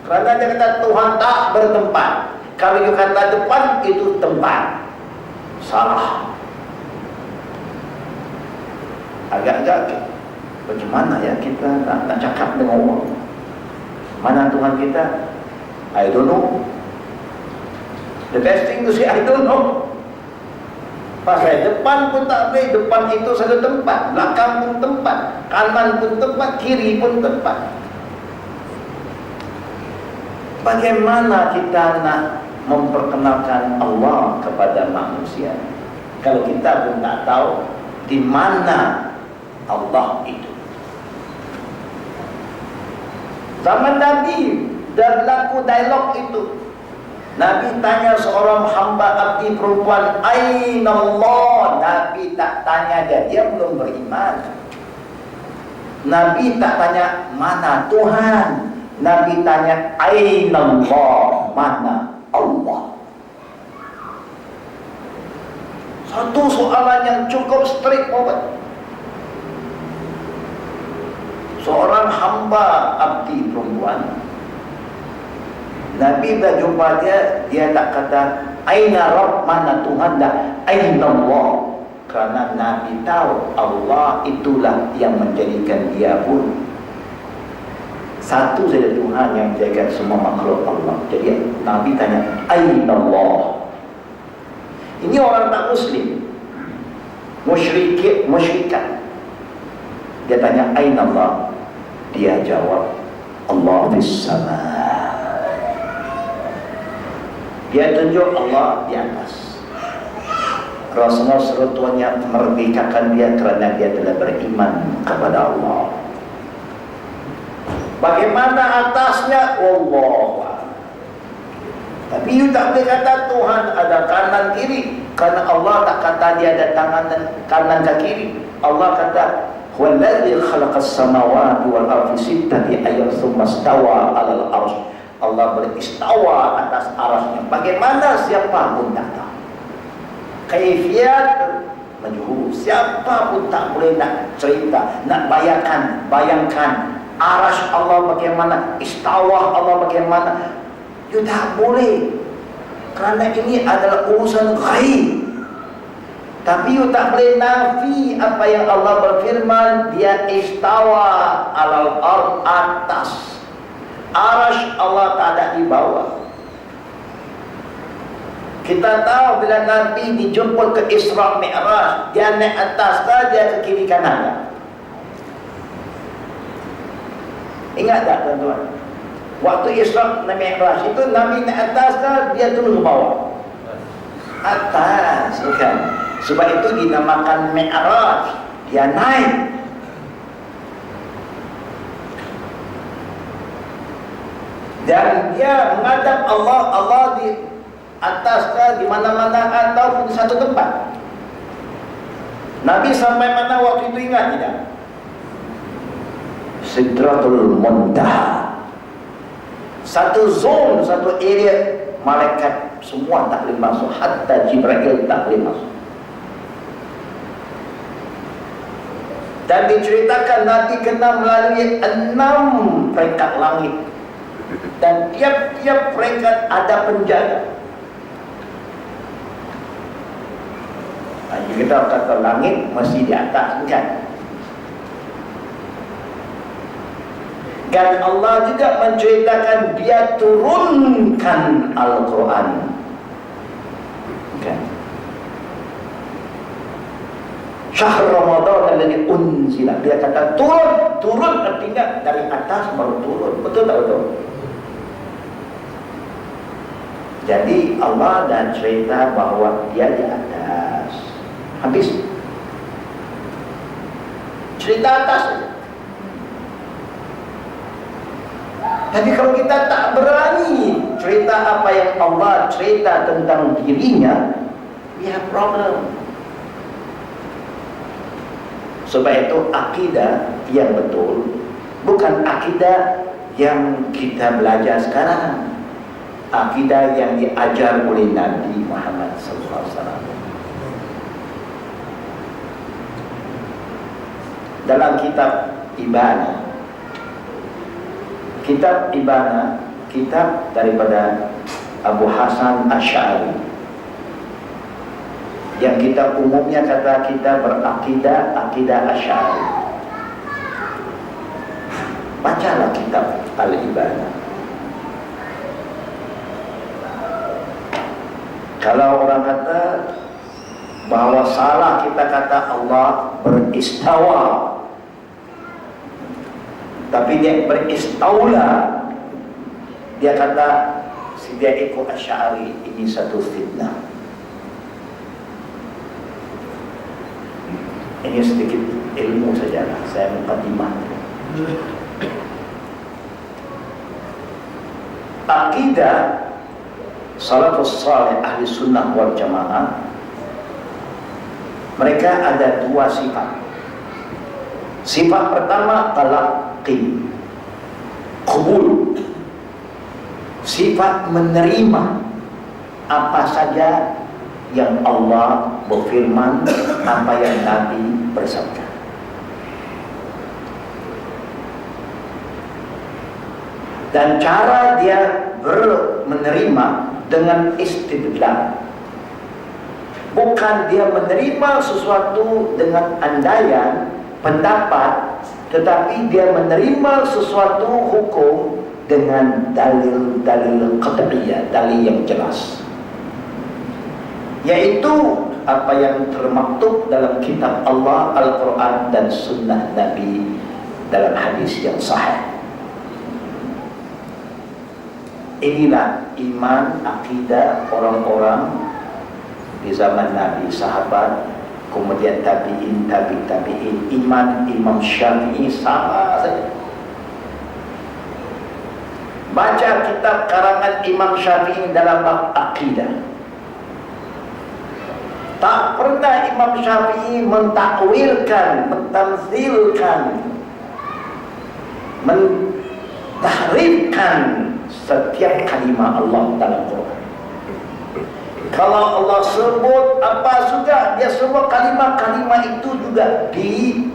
A: Kerana dia kata Tuhan tak bertempat. Kalau dia kata depan itu tempat. Salah. Agak-agak bagaimana ya kita nak cakap dengan orang? Mana Tuhan kita? I don't know. The best thing to say, I don't know. Pasal depan pun tak boleh. Depan itu satu tempat, belakang pun tempat, kanan pun tempat, kiri pun tempat. Bagaimana kita nak memperkenalkan Allah kepada manusia kalau kita pun tak tahu di mana Allah itu? Zaman Nabi dan berlaku dialog itu. Nabi tanya seorang hamba abdi perempuan, Aina Allah? Nabi tak tanya dia belum beriman. Nabi tak tanya mana Tuhan. Nabi tanya Aina Allah? Mana Allah? Satu soalan yang cukup straightforward. Seorang hamba abdi perempuan, Nabi berjumpa dia tak kata Aina Rabb, mana Tuhan, dah Aina Allah. Kerana Nabi tahu Allah itulah yang menjadikan dia pun. Satu saja Tuhan yang menjadikan semua makhluk Allah. Jadi Nabi tanya Aina Allah. Ini orang tak Muslim, musyrikat. Dia tanya Aina Allah. Dia jawab Allah fis sama. Dia tunjuk Allah di atas. Rasulullah suruh tuannya merdekakan dia kerana dia telah beriman kepada Allah. Bagaimana atasnya? Allah. Tapi you tak boleh kata Tuhan ada kanan kiri, kerana Allah tak kata dia ada tangan dan kanan dan kiri. Allah kata Huwallazi khalaqas samawati wal ardi sittati ayyam tsumma istawa 'alal 'arsy. Allah beristawa atas arasnya. Bagaimana siapa pun tak tahu. Kaifiyat majhul. Siapa pun tak boleh nak cerita, nak bayangkan aras Allah bagaimana, istawa Allah bagaimana. You tak boleh. Kerana ini adalah urusan ghaib. Tapi you tak boleh nafi apa yang Allah berfirman, dia istawa alal ard, atas. Arash Allah tak ada di bawah. Kita tahu bila Nabi dijemput ke Isra Mi'raj, dia naik atas ke, dia ke kiri kanan. Ingat tak tuan-tuan? Waktu Isra Mi'raj itu Nabi naik atas ke, dia turun ke bawah? Atas, bukan? Sebab itu dinamakan Mi'raj. Dia naik. Dan dia menghadap Allah. Allah di atas ke, di mana-mana ataupun di satu tempat. Nabi sampai mana waktu itu, ingat tidak? Sidratul Muntaha. Satu zone, satu area malaikat semua tak boleh masuk, hatta Jibril tak boleh masuk. Dan diceritakan Nabi kena melalui 6 peringkat langit. Dan tiap-tiap peringkat ada penjaga. Kita kata langit mesti di atas, kan? Dan Allah juga menceritakan dia turunkan Al-Quran, kan? Syahr Ramadan alladzi unzila, dia kata turun artinya dari atas baru turun. Betul tak betul? Jadi Allah dah cerita bahawa dia di atas. Habis cerita atas saja. Tapi kalau kita tak berani cerita apa yang Allah cerita tentang dirinya, we have problem. Sebab itu akidah yang betul bukan akidah yang kita belajar sekarang. Akidah yang diajar oleh Nabi Muhammad SAW. Dalam kitab Ibanah, kitab daripada Abu Hasan Asy'ari, yang kita umumnya kata kita berakidah akidah Asy'ari. Bacalah kitab Al-Ibanah. Kalau orang kata bahawa salah kita kata Allah beristawa, tapi dia beristaula, dia kata dia ikut Asy'ari, ini satu fitnah. Ini sedikit ilmu sajalah, saya mukadimah. Akidah salafus salih ahli sunnah wal jamaah, mereka ada dua sifat. Sifat pertama talaqi, qabul, sifat menerima apa saja yang Allah berfirman, apa yang Nabi bersabda. Dan cara dia menerima dengan istidlal. Bukan dia menerima sesuatu dengan andaian, pendapat, tetapi dia menerima sesuatu hukum dengan dalil-dalil qat'iyah, dalil yang jelas. Yaitu apa yang termaktub dalam kitab Allah, Al-Quran, dan sunnah Nabi dalam hadis yang sahih. Inilah iman, akidah orang-orang di zaman Nabi, sahabat, kemudian tabi'in, tabi'in. Iman Imam Syafi'i sama saja. Baca kitab karangan Imam Syafi'i dalam bab akidah. Tak pernah Imam Syafi'i mentakwilkan, mentamzilkan, mentahrifkan setiap kalimat Allah dalam Quran. Kalau Allah sebut apa juga, dia semua kalimat-kalimat itu juga dipakai.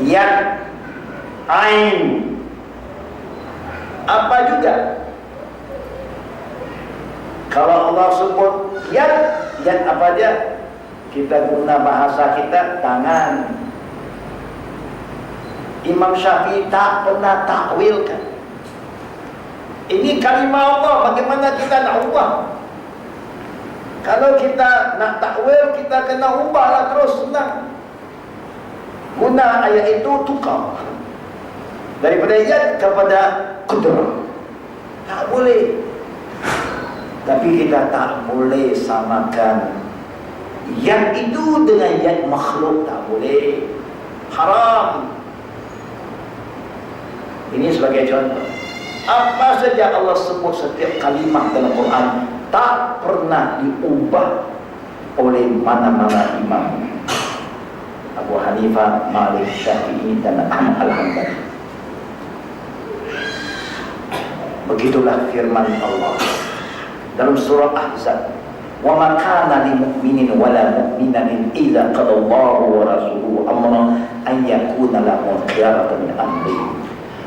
A: Yad, ain, apa juga. Kalau Allah sebut yad apa dia? Kita guna bahasa kita tangan. Imam Syafi'i tak pernah takwilkan. Ini kalimah Allah, bagaimana kita nak ubah? Kalau kita nak takwil, kita kena ubahlah terus, senang. Guna ayat itu tukar daripada yad kepada qudrah. Tak boleh. Tapi kita tak boleh samakan yad itu dengan yad makhluk, tak boleh. Haram. Ini sebagai contoh. Apa saja Allah sebut setiap kalimat dalam Quran tak pernah diubah oleh mana-mana imam. Abu Hanifah, Malik, Syafi'i, dan Ahmad Al-Hanbali. Begitulah firman Allah dalam surah Ahzab. Wa ma kana lil mu'minin wa la mu'minatin idza qada Allahu wa rasuluhu amran an yakuna lahum khiyaratan min amrihim.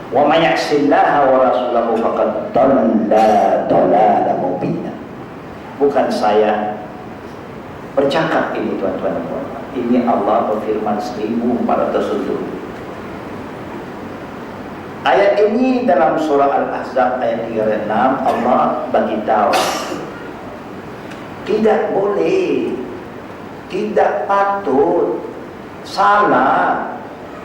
A: Wa may ya'sillaha wa rasulahu faqad dhalla dhalalan mubina. Bukan saya bercakap ini tuan-tuan dan puan-puan. Ini Allah berfirman 1407. Ayat ini dalam surah Al-Ahzab ayat 36 Allah bagi tahu tidak boleh, tidak patut, salah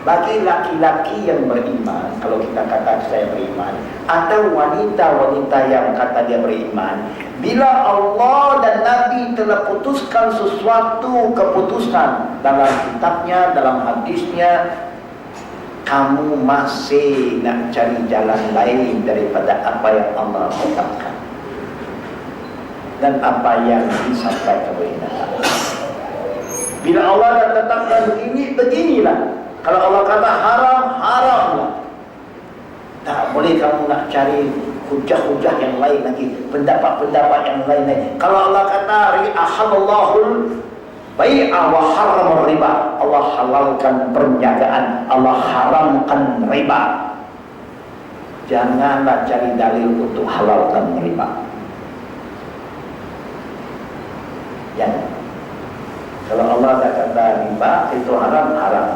A: bagi laki-laki yang beriman, kalau kita kata saya beriman, atau wanita-wanita yang kata dia beriman, bila Allah dan Nabi telah putuskan sesuatu keputusan dalam kitabnya, dalam hadisnya, kamu masih nak cari jalan lain daripada apa yang Allah tetapkan dan apa yang disampaikan oleh Nabi. Bila Allah dah tetapkan begini, beginilah. Kalau Allah kata haram, haramlah. Tak boleh kamu nak cari hujah-hujah yang lain lagi, pendapat-pendapat yang lain lagi. Kalau Allah kata ahallallahul bai'a wa harramar riba, Allah halalkan perniagaan, Allah haramkan riba. Janganlah cari dalil untuk halalkan riba. Jangan. Kalau Allah dah kata riba itu haram, haram.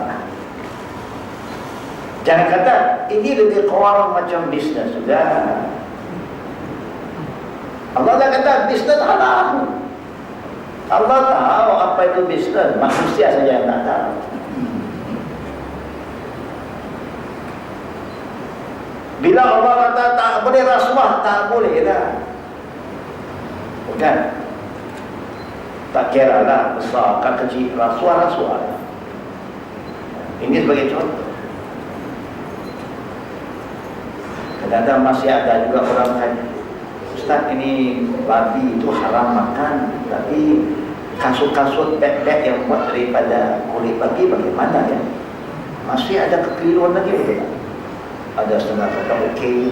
A: Jangan kata ini lebih kurang macam bisnes sudah. Allah dah kata bisnes halal. Allah tahu apa itu bisnes, manusia saja yang tak tahu. Bila Allah kata tak boleh rasuah, tak boleh dah. Bukan? Tak kira lah besar ke kecil, rasuah. Ini sebagai contoh. Kadang-kadang masih ada juga orang tanya, Ustaz, ini babi itu haram makan, tapi kasut-kasut beg-beg yang buat daripada kulit babi bagaimana ya? Masih ada kekeliruan lagi betul? Ada setengah kata okey.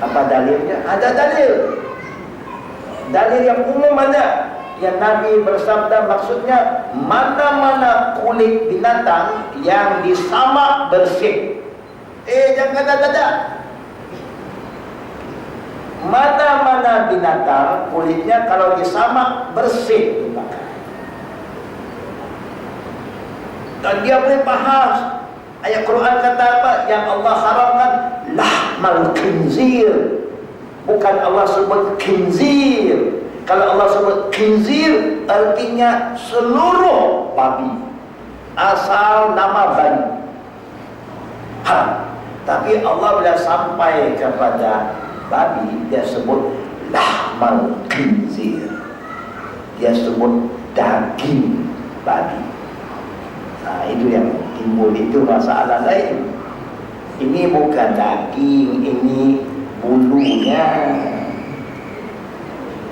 A: Apa dalilnya? Ada dalil. Dalil yang umum ada. Yang Nabi bersabda maksudnya mana-mana kulit binatang yang disamak bersih. Jangan kata-kata. Mana-mana binatang kulitnya kalau disamak bersih dipakai. Dan dia boleh bahas ayat Quran kata apa? Yang Allah haramkan lahmal khinzir. Bukan Allah sebut khinzir. Kalau Allah sebut khinzir artinya seluruh babi, asal nama babi haram. Tapi Allah bila sampai kepada babi, dia sebut lahmal khinzir. Dia sebut daging babi. Nah, itu yang timbul, itu masalah lain. Ini bukan daging, ini bulunya.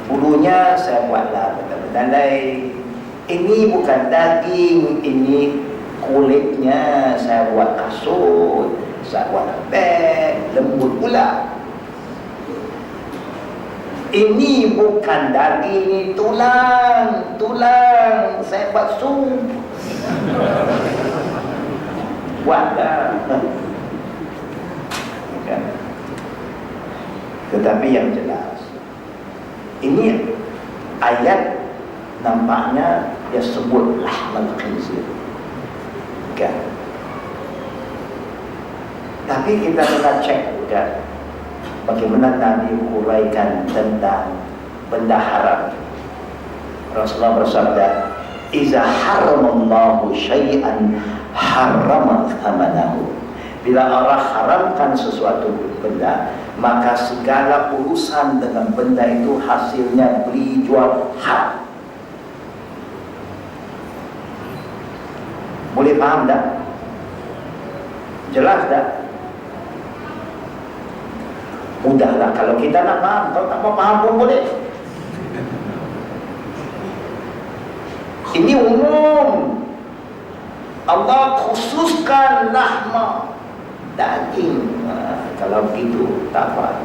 A: Bulunya saya buatlah benda-benda lain. Ini bukan daging, ini kulitnya saya buat kasut, saya buat beg, lembut pula. Ini bukan daging, ini tulang, saya buat sup. Buatlah. Kan? Tetapi yang jelas, ini ayat nampaknya dia sebut lahmal khinzir. Kan? Tapi kita kena cek juga bagaimana Nabi uraikan tentang benda haram. Rasulullah bersabda, "Iza haramallahu syai'an harrama thamanahu." Bila Allah haramkan sesuatu benda, maka segala urusan dengan benda itu hasilnya beli jual haram. Boleh faham tak? Jelas tak? Mudahlah kalau kita nak faham. Kalau tak mau faham pun boleh. Ini umum. Allah khususkan lahma, daging. Kalau begitu tak apa.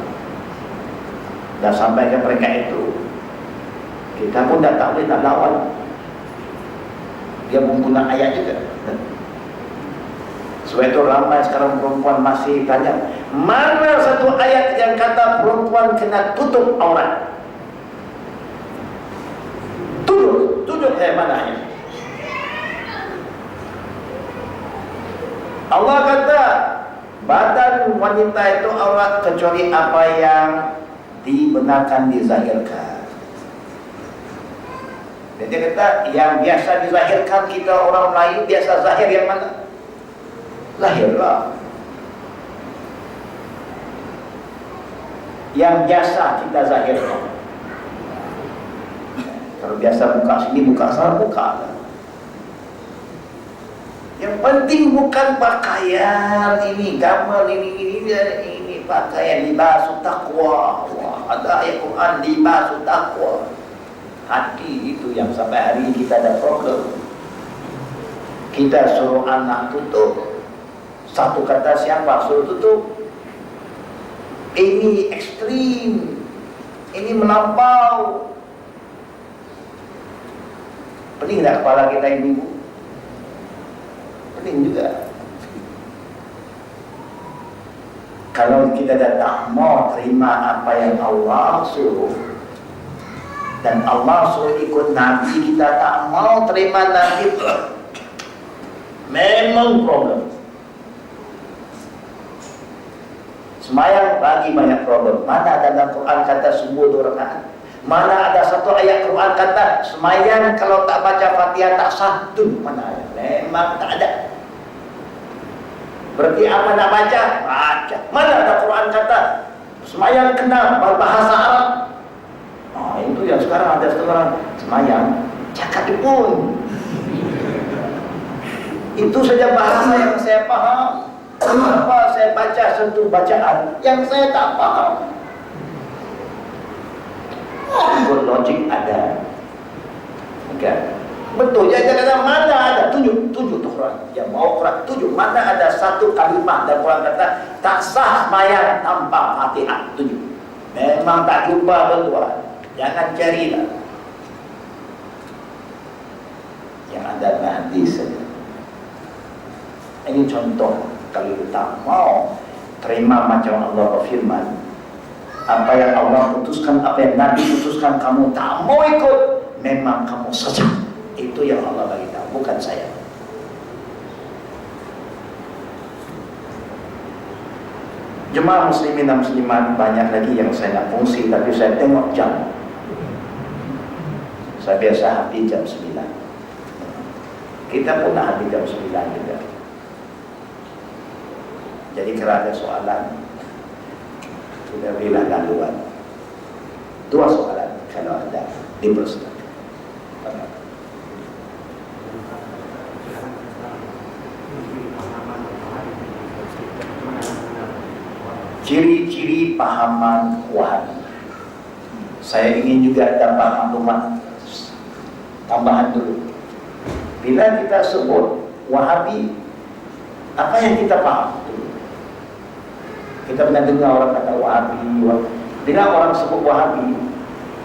A: Dah sampai ke peringkat itu, kita pun dah tak boleh nak lawan. Dia menggunakan ayat juga. Sebab itu ramai sekarang perempuan masih tanya, mana satu ayat yang kata perempuan kena tutup aurat? Tutup. saya mananya? Allah kata badan wanita itu aurat kecuali apa yang dibenarkan dizahirkan. Dan dia kata yang biasa dizahirkan kita orang Melayu biasa zahir yang mana? Lahirlah. Yang biasa kita zahirkan. Kalau biasa buka sini, buka sana, buka. Yang penting bukan pakaian ini, gamal ini pakaian libasul taqwa. Wah, ada ayat Quran libasul taqwa. Hati itu yang sampai hari ini kita ada problem. Kita suruh anak tutup, satu kata siapa suruh tutup? Ini ekstrim, ini melampau. Pening tak kepala kita ibu-ibu? Pening juga. Kalau kita tak mau terima apa yang Allah suruh, dan Allah suruh ikut Nabi, kita tak mau terima Nabi, memang problem. Semayang lagi banyak problem. Mana dalam Quran kata subuh 2 rakaat? Mana ada satu ayat Quran kata semayang kalau tak baca Fatihah tak sah? Mana ayat? Memang tak ada. Berarti apa nak baca? Baca. Mana ada Quran kata semayang kena bahasa Arab? Oh, itu yang sekarang ada setengah semayang cakap pun. Itu saja bahasa yang saya paham. Kenapa saya baca satu bacaan yang saya tak paham? Logik ada. Okay. Betul, dia kata mana ada? Tunjuk tu Quran. Yang mau Quran tunjuk mana ada satu kalimat dan Quran kata tak sah sembahyang tanpa Fatihah. Tunjuk. Memang tak jumpa betul. Jangan carilah. Yang ada hadis saja. Ini contoh. Kalau kita mau terima macam Allah berfirman, apa yang Allah putuskan, apa yang Nabi putuskan, kamu tak mau ikut, memang kamu sesat. Itu yang Allah bagi tahu, bukan saya. Jemaah muslimin dan muslimat, banyak lagi yang saya nak fungsi, tapi saya tengok jam. Saya biasa habis jam 9. Kita pun nak habis jam 9 juga. Jadi kalau ada soalan, kita berilah laluan. 2 soalan kalau ada dipersilakan. Ciri-ciri pahaman Wahabi. Saya ingin juga ada maklumat tambahan dulu. Bila kita sebut Wahabi, apa yang kita paham? Kita pernah dengar orang kata Wahabi. Bila orang sebut Wahabi,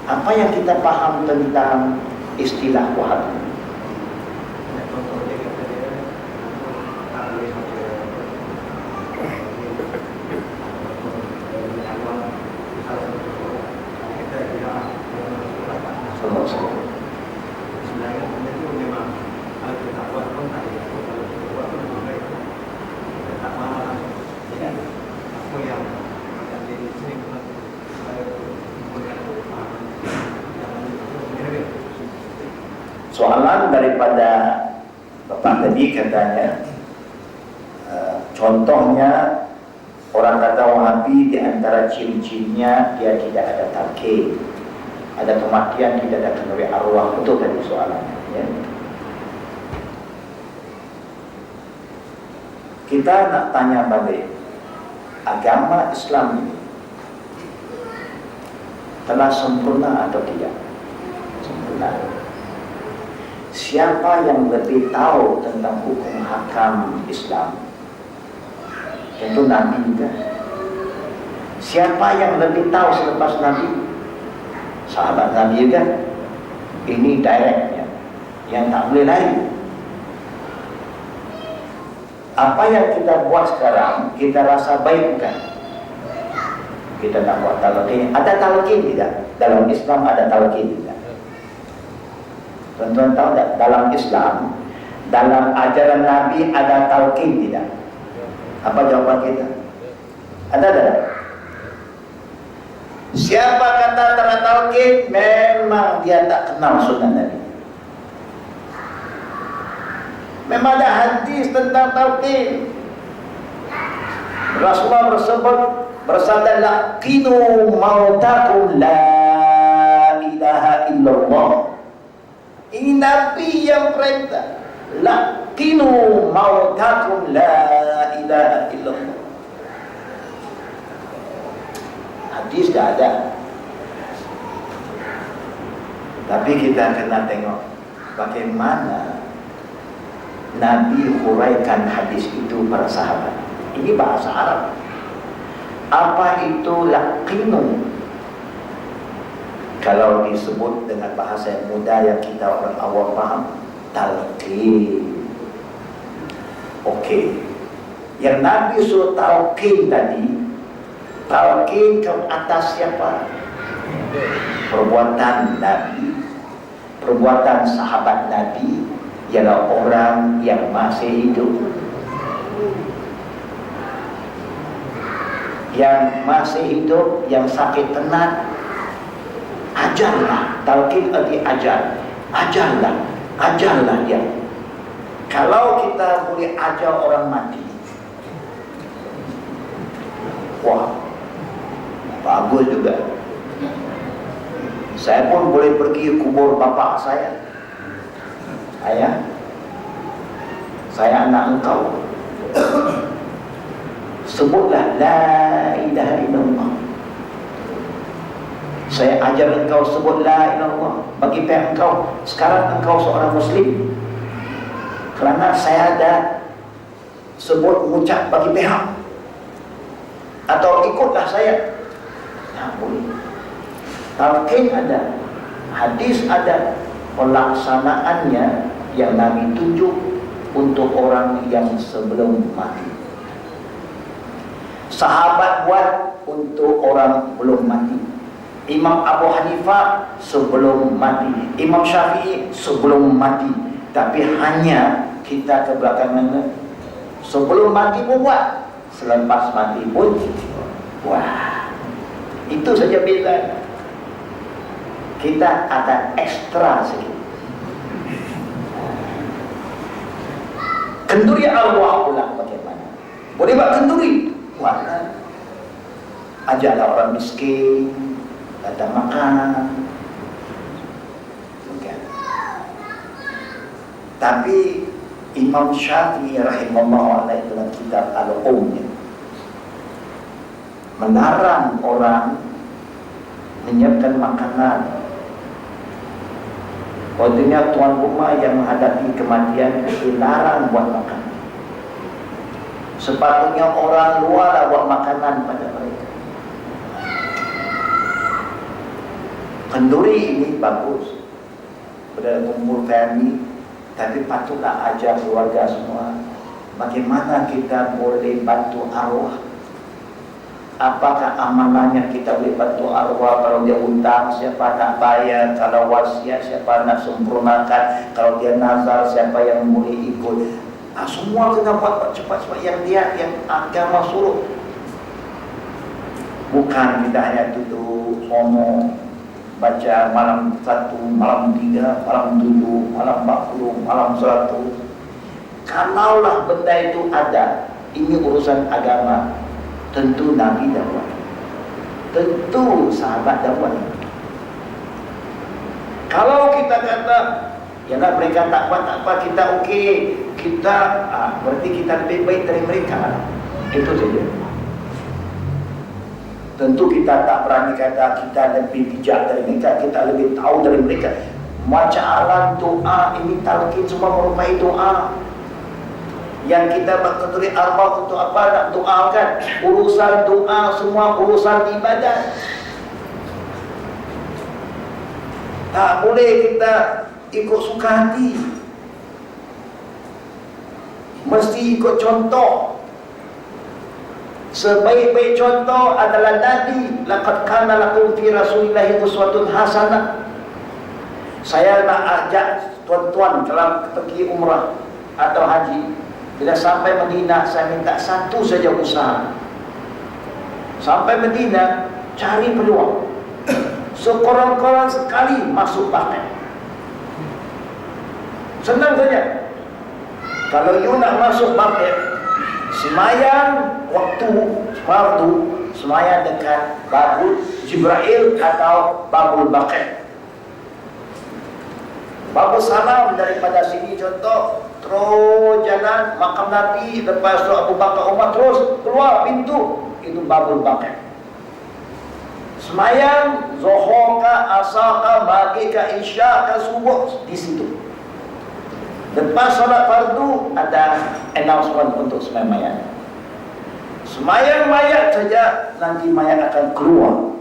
A: apa yang kita paham tentang istilah Wahabi? Soalan daripada Bapak tadi katanya, contohnya orang kata Wahabi di antara ciri-cirinya dia tidak ada talqin, ada kematian, tidak ada kenduri arwah. Betul tadi soalannya ya? Kita nak tanya balik, agama Islam ini telah sempurna atau tidak? Sempurna. Siapa yang lebih tahu tentang hukum hakam Islam? Tentu Nabi juga. Siapa yang lebih tahu selepas Nabi? Sahabat Nabi juga. Ini directnya, yang tak boleh lain. Apa yang kita buat sekarang, kita rasa baik bukan? Kita tak buat talqin. Ada talqin tidak? Dalam Islam ada talqin tidak? Tuan-tuan tahu tak, dalam Islam, dalam ajaran Nabi ada talqin tidak? Apa jawaban kita? Ada tak? Siapa kata tak ada talqin, memang dia tak kenal sunnah Nabi. Memang ada hadis tentang talqin. Rasulullah bersabda, laqinu mautakum la ilaha illallah. Ini Nabi yang perintah, laqinu mautakum la ilaha illallah. Hadis dah ada, tapi kita kena tengok bagaimana Nabi huraikan hadis itu para sahabat. Ini bahasa Arab. Apa itu laqinu? Kalau disebut dengan bahasa yang mudah yang kita orang awam faham, talqin. Okey. Yang Nabi suruh talqin tadi, talqin ke atas siapa? Perbuatan Nabi, perbuatan sahabat Nabi, ialah orang yang masih hidup, yang masih hidup, yang sakit tenat, ajarlah. Talqin arti ajar, ajarlah dia. Kalau kita boleh ajar orang mati, wah, bagus juga. Saya pun boleh pergi kubur bapak saya. Ayah, saya anak engkau, sebutlah la ilaha illallah. Saya ajar engkau sebut la ilaha illallah. Bagi pihak engkau, sekarang engkau seorang Muslim, kerana saya ada sebut mengucap bagi pihak, atau ikutlah saya. Tak boleh. Talqin ada, hadis ada, pelaksanaannya yang Nabi tunjuk untuk orang yang sebelum mati. Sahabat buat untuk orang belum mati. Imam Abu Hanifah sebelum mati, Imam Syafi'i sebelum mati. Tapi hanya kita kebelakangan, sebelum mati pun buat, selepas mati pun wah, itu saja beza. Kita ada ekstra sedikit. Kenduri arwah pula bagaimana? Boleh buat kenduri? Buatlah. Ajarlah orang miskin, datang makan. Okay. Tapi Imam Syafi'i rahimahullah dalam kitab Al-Umnya melarang orang menyiapkan makanan. Waktunya tuan rumah yang menghadapi kematian dilarang buat makan. Sepatutnya orang luar buat makanan pada mereka. Kenduri ini bagus, pada kumpul family, tapi patutlah ajar keluarga semua bagaimana kita boleh bantu arwah. Apakah amalannya kita boleh bantu arwah? Kalau dia hutang, siapa nak bayar? Kalau wasiat, siapa nak sempurnakan? Kalau dia nazar, siapa yang boleh ikut? Semua kena buat cepat-cepat yang dia, yang agama suruh. Bukan kita hanya duduk sono baca malam 1, malam 3, malam 7, malam 40, malam 100. Kalaulah benda itu ada, ini urusan agama, tentu Nabi dah buat, tentu sahabat dah buat. Kalau kita kata yalah mereka tak buat, tak apa, kita okey, kita berarti kita lebih baik dari mereka. Itu saja. Tentu kita tak berani kata kita lebih bijak dari mereka, kita lebih tahu dari mereka. Macam doa ini talqin semua merupai doa. Yang kita berkenduri arwah untuk apa? Nak doakan. Urusan doa semua urusan ibadat. Tak boleh kita ikut suka hati, mesti ikut contoh. Sebaik-baik contoh adalah Nabi. Laqad kana lakum fi Rasulillahi uswatun hasanah. Saya nak ajak tuan-tuan kalau pergi umrah atau haji, bila sampai Madinah, saya minta satu saja usaha. Sampai Madinah, cari peluang, sekurang-kurang sekali masuk pakai. Senang saja. Kalau you nak masuk pakai, semayang waktu fardu, semayang dekat Babul Jibril atau Babul Baqi'. Babul Salam daripada sini contoh, terus jalan makam Nabi, lepas tu Abu Bakar Umar, terus keluar pintu, itu Babul Baqi'. Semayang Zuhur ke, Asar ke, Maghrib ke, Isya ke, Subuh di situ. Lepas solat fardu ada announcement untuk semayang mayat. Semayang mayat saja nanti mayat akan keluar.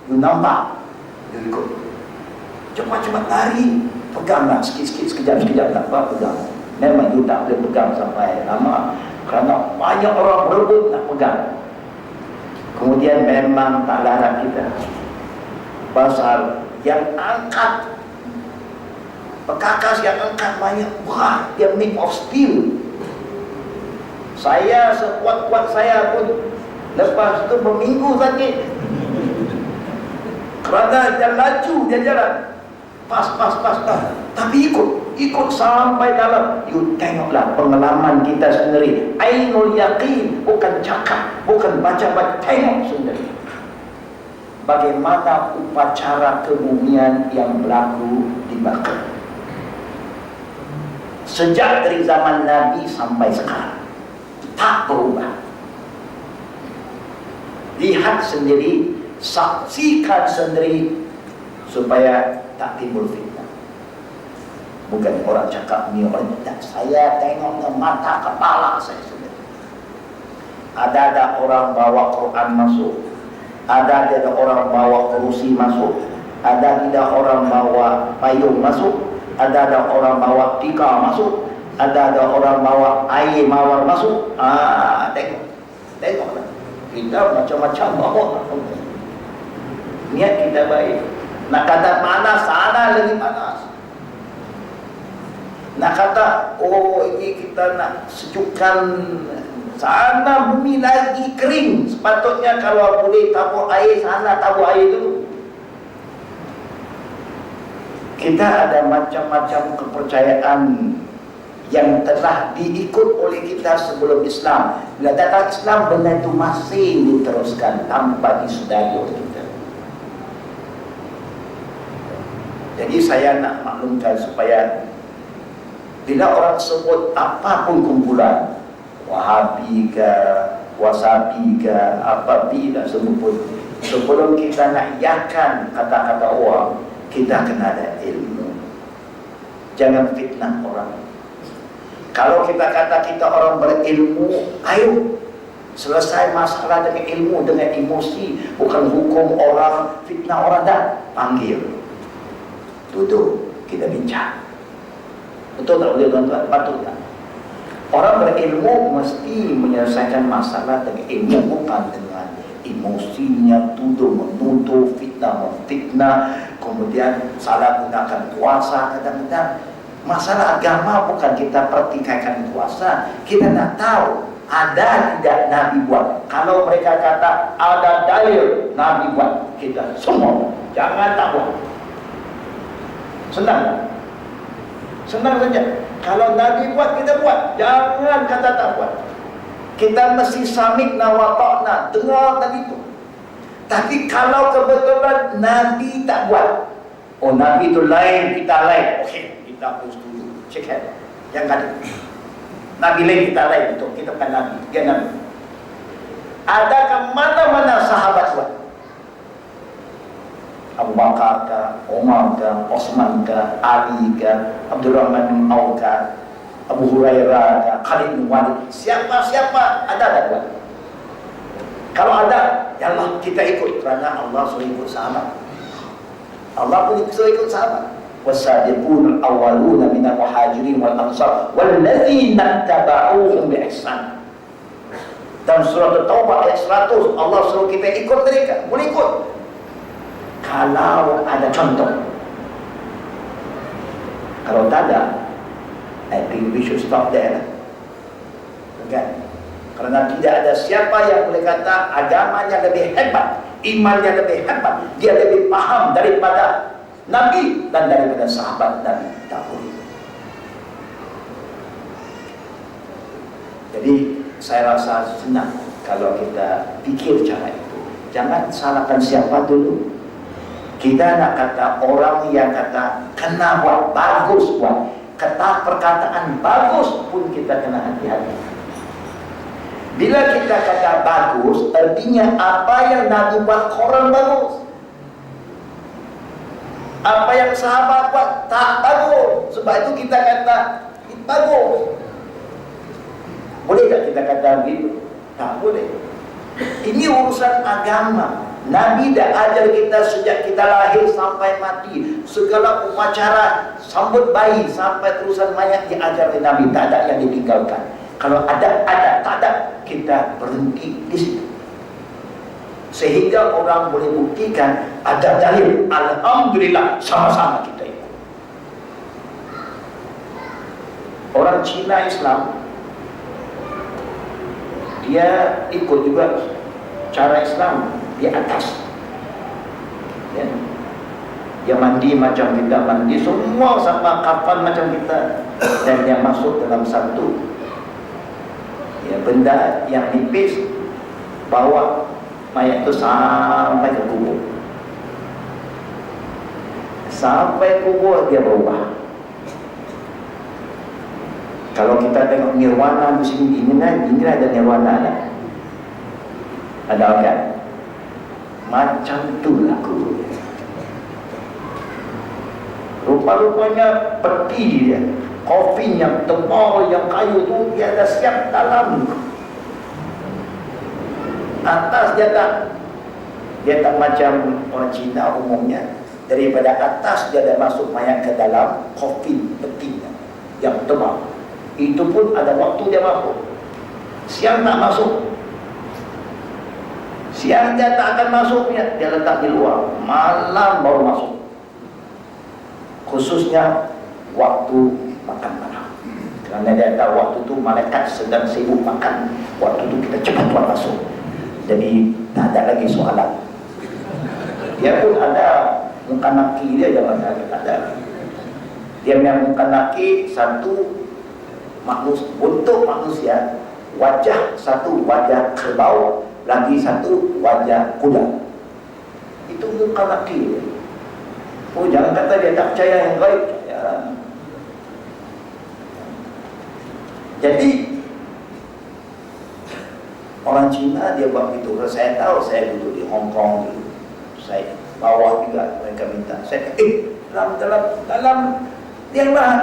A: You nampak, you ikut. Cepat-cepat lari, peganglah sikit-sikit, sekejap-sekejap, tak apa, pegang. Memang you tak boleh pegang sampai lama, kerana banyak orang berebut nak pegang. Kemudian memang tak larang kita pasal yang angkat, pekakas yang angkat banyak berat, dia made of steel. Saya sekuat-kuat saya pun lepas tu berminggu sakit, kerana dia laju, dia jalan pas. Tapi ikut sampai dalam. You tengoklah pengalaman kita sendiri, ainul yaqin, bukan cakap, bukan baca-baca, tengok sendiri bagaimana upacara kebumian yang berlaku di Baqi'. Sejak dari zaman Nabi sampai sekarang tak berubah. Lihat sendiri, saksikan sendiri supaya tak timbul fitnah. Bukan orang cakap ni orang tidak, saya tengok dengan mata kepala saya sendiri. Ada orang bawa Quran masuk, ada orang bawa kerusi masuk, ada orang bawa payung masuk, ada orang bawa tikar masuk, ada orang bawa air mawar masuk. Tengoklah. Kita macam-macam bawa. Niat kita baik. Nak kata panas, sana lagi panas. Nak kata, oh ini kita nak sejukkan, sana bumi lagi kering. Sepatutnya kalau boleh tabur air, sana tabur air dulu. Kita ada macam-macam kepercayaan yang telah diikut oleh kita sebelum Islam. Bila datang Islam, benda itu masih diteruskan tanpa disedari oleh kita. Jadi saya nak maklumkan supaya bila orang sebut apapun kumpulan, Wahabi ke, Wasabi ke, apa bila sebut, sebelum kita nak yakan kata-kata orang, kita kena ada ilmu. Jangan fitnah orang. Kalau kita kata kita orang berilmu, ayo selesai masalah dengan ilmu, dengan emosi, bukan hukum orang, fitnah orang. Dah panggil, duduk, kita bincang. Betul tak boleh tuan-tuan? Patut tak? Orang berilmu mesti menyelesaikan masalah dengan ilmu, bukan dengan emosinya, tuduh menuduh, fitnah memfitnah, kemudian salah gunakan kuasa. Kadang-kadang masalah agama bukan kita pertikaikan kuasa. Kita nak tahu ada tidak Nabi buat. Kalau mereka kata ada dalil Nabi buat, kita semua jangan tak buat. Senang tak? Senang saja. Kalau Nabi buat, kita buat. Jangan kata tak buat. Kita mesti sami'na wa ta'na, dengar tadi itu. Tapi kalau kebetulan Nabi tak buat, oh Nabi itu lain, kita lain, okey, kita pun setuju. Check hand. Yang kata Nabi lain, kita lain, betul. Kita bukan Nabi, dia Nabi. Adakah mana-mana sahabat buat? Abu Bakar ke, Umar ke, Osman ke, Ali ke, Abdul Rahman bin Auf ke, Abu Hurairah ke, Khalid bin Walid, siapa-siapa ada tak buat? Kalau ada, ya Allah kita ikut, kerana Allah suruh ikut sahabat. Allah pun suruh ikut sahabat. Wasabiqun al-awwaluna minal muhajirin wal ansar wallazina tabauhum bi ihsan. Dalam surah At-Taubah ayat 100, Allah suruh kita ikut mereka, boleh ikut. Kalau ada contoh, Kalau tak ada, I think we should stop there. Kan? Karena tidak ada siapa yang boleh kata agamanya lebih hebat, imannya lebih hebat, dia lebih paham daripada Nabi dan daripada sahabat Nabi. Tak boleh. Jadi saya rasa senang kalau kita fikir cara itu. Jangan salahkan siapa dulu. Kita nak kata orang yang kata kena buat bagus, buat kata perkataan bagus pun kita kena hati-hati. Bila kita kata bagus, artinya apa yang Nabi buat orang bagus, apa yang sahabat buat tak bagus. Sebab itu kita kata bagus. Boleh tak kita kata begitu? Tak boleh. Ini urusan agama. Nabi dah ajar kita sejak kita lahir sampai mati. Segala upacara sambut bayi sampai terusan mayat diajar oleh Nabi. Tak ada yang ditinggalkan. Kalau ada, tak ada, kita berhenti di situ. Sehingga orang boleh buktikan ada dalil. Alhamdulillah, sama-sama kita ikut. Orang Cina Islam, dia ikut juga cara Islam di atas. Ya. Dia mandi macam kita mandi, semua sama kafan macam kita, dan dia masuk dalam satu benda yang nipis, bawa mayat itu sampai ke kubur. Sampai kubur dia berubah. Kalau kita tengok nirwana di sini, ini ada nirwana ada. Ada kan? Macam itulah kubur. Rupa-rupanya peti dia, kofin yang tebal, yang kayu tu dia dah siap dalam. Atas dia tak macam orang Cina umumnya. Daripada atas dia dah masuk mayat ke dalam kofin petinya yang tebal. Itu pun ada waktu dia masuk. Siang tak masuk. Siang dia tak akan masuknya, dia letak di luar. Malam baru masuk. Khususnya waktu makan malam. Kerana dia tahu waktu itu malaikat sedang sibuk makan. Waktu itu kita cepat buat masuk. Jadi tak ada lagi soalan. Dia pun ada muka naki dia, jangan ada. Dia punya muka naki satu bentuk manusia, wajah satu wajah kerbau, lagi satu wajah kuda. Itu muka naki dia. Oh, jangan kata dia tak percaya yang gaib. Ya. Jadi orang Cina dia buat begitu. Kalau saya tahu, saya duduk di Hong Kong dulu, saya bawa juga, mereka minta saya dalam yang lain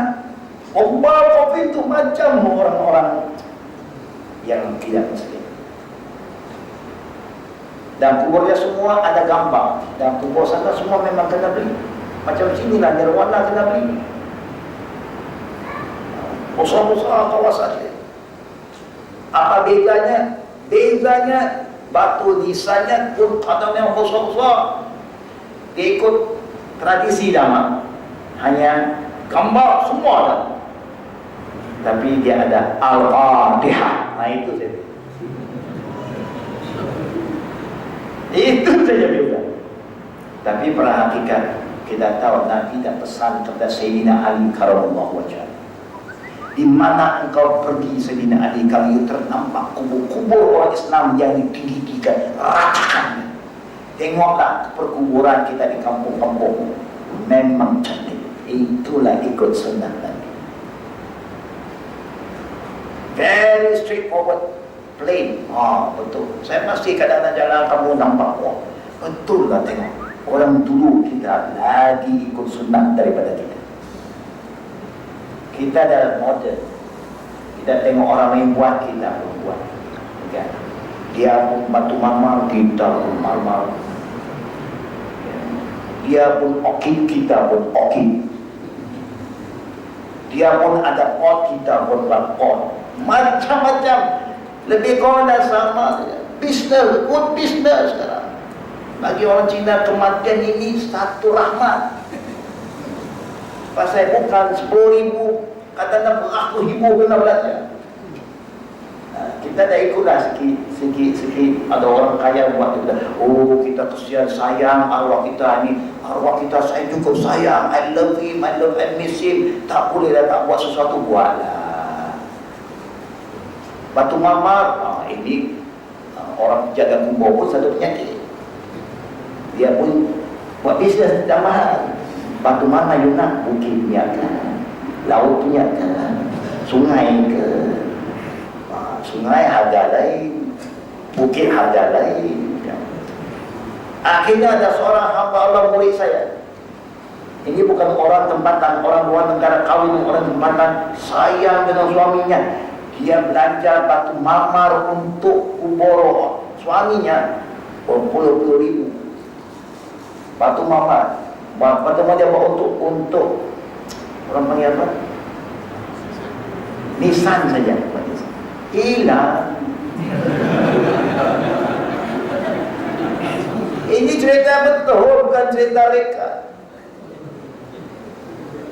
A: membawa kopi itu macam orang-orang yang tidak Muslim. Dan kuburnya semua ada gambar, dan kubur sana semua memang kena beli. Macam sinilah nirwana kena beli. Besar-besar kawasan dia. Apa bedanya? Bezanya batu nisannya pun kadang yang besar-besar. Dia ikut tradisi lama, hanya gambar semua ada. Tapi dia ada Al-Fatihah. Nah itu saja. Itu saja beda. Tapi pada hakikat kita tahu Nabi dan pesan kepada Sayyidina Ali karamallahu wajhah. Di mana engkau pergi Sayyidina Ali, kalau ternampak kubur-kubur orang Islam yang ditinggi-tinggikan, racakan. Tengoklah perkuburan kita di kampung-kampung, memang cantik. Itulah ikut sunnah Nabi. Very straightforward, plain. Betul. Saya pasti kadang-kadang jalan kamu nampak, betul lah tengok. Orang dulu kita lagi ikut sunnah daripada kita. Kita dah modern. Kita tengok orang lain buat, kita pun buat. Okay. Dia pun batu marmar, kita pun marmar. Dia pun okit, kita pun okit. Dia pun ada pot, kita pun buat pot. Macam-macam. Lebih kurang dah sama. Business, good business sekarang. Bagi orang Cina, kematian ini satu rahmat. Pasal bukan 10,000, kata aku ribu kena belanja. Kita dah ikutlah sikit. Ada orang kaya buat kita, oh kita kesian sayang arwah kita ni, arwah kita saya cukup sayang, I love him, I miss him. Tak boleh dah, tak buat sesuatu, buatlah. Batu mamar, ini orang jaga kubur pun satu penyakit. Dia pun buat bisnes tambahan. Batu mana you nak? Bukit punya kan, laut punya kan, sungai ke? Sungai harga lain, bukit harga lain. Akhirnya ada seorang hamba Allah murid saya. Ini bukan orang tempatan, orang luar negara kawin dengan orang tempatan, sayang dengan suaminya. Dia belanja batu marmar untuk kubur suaminya berpuluh-puluh ribu. Batu marmar. Batu marmar dia buat untuk orang panggil apa? Nisan saja. Hilang. Ini cerita betul, bukan cerita reka.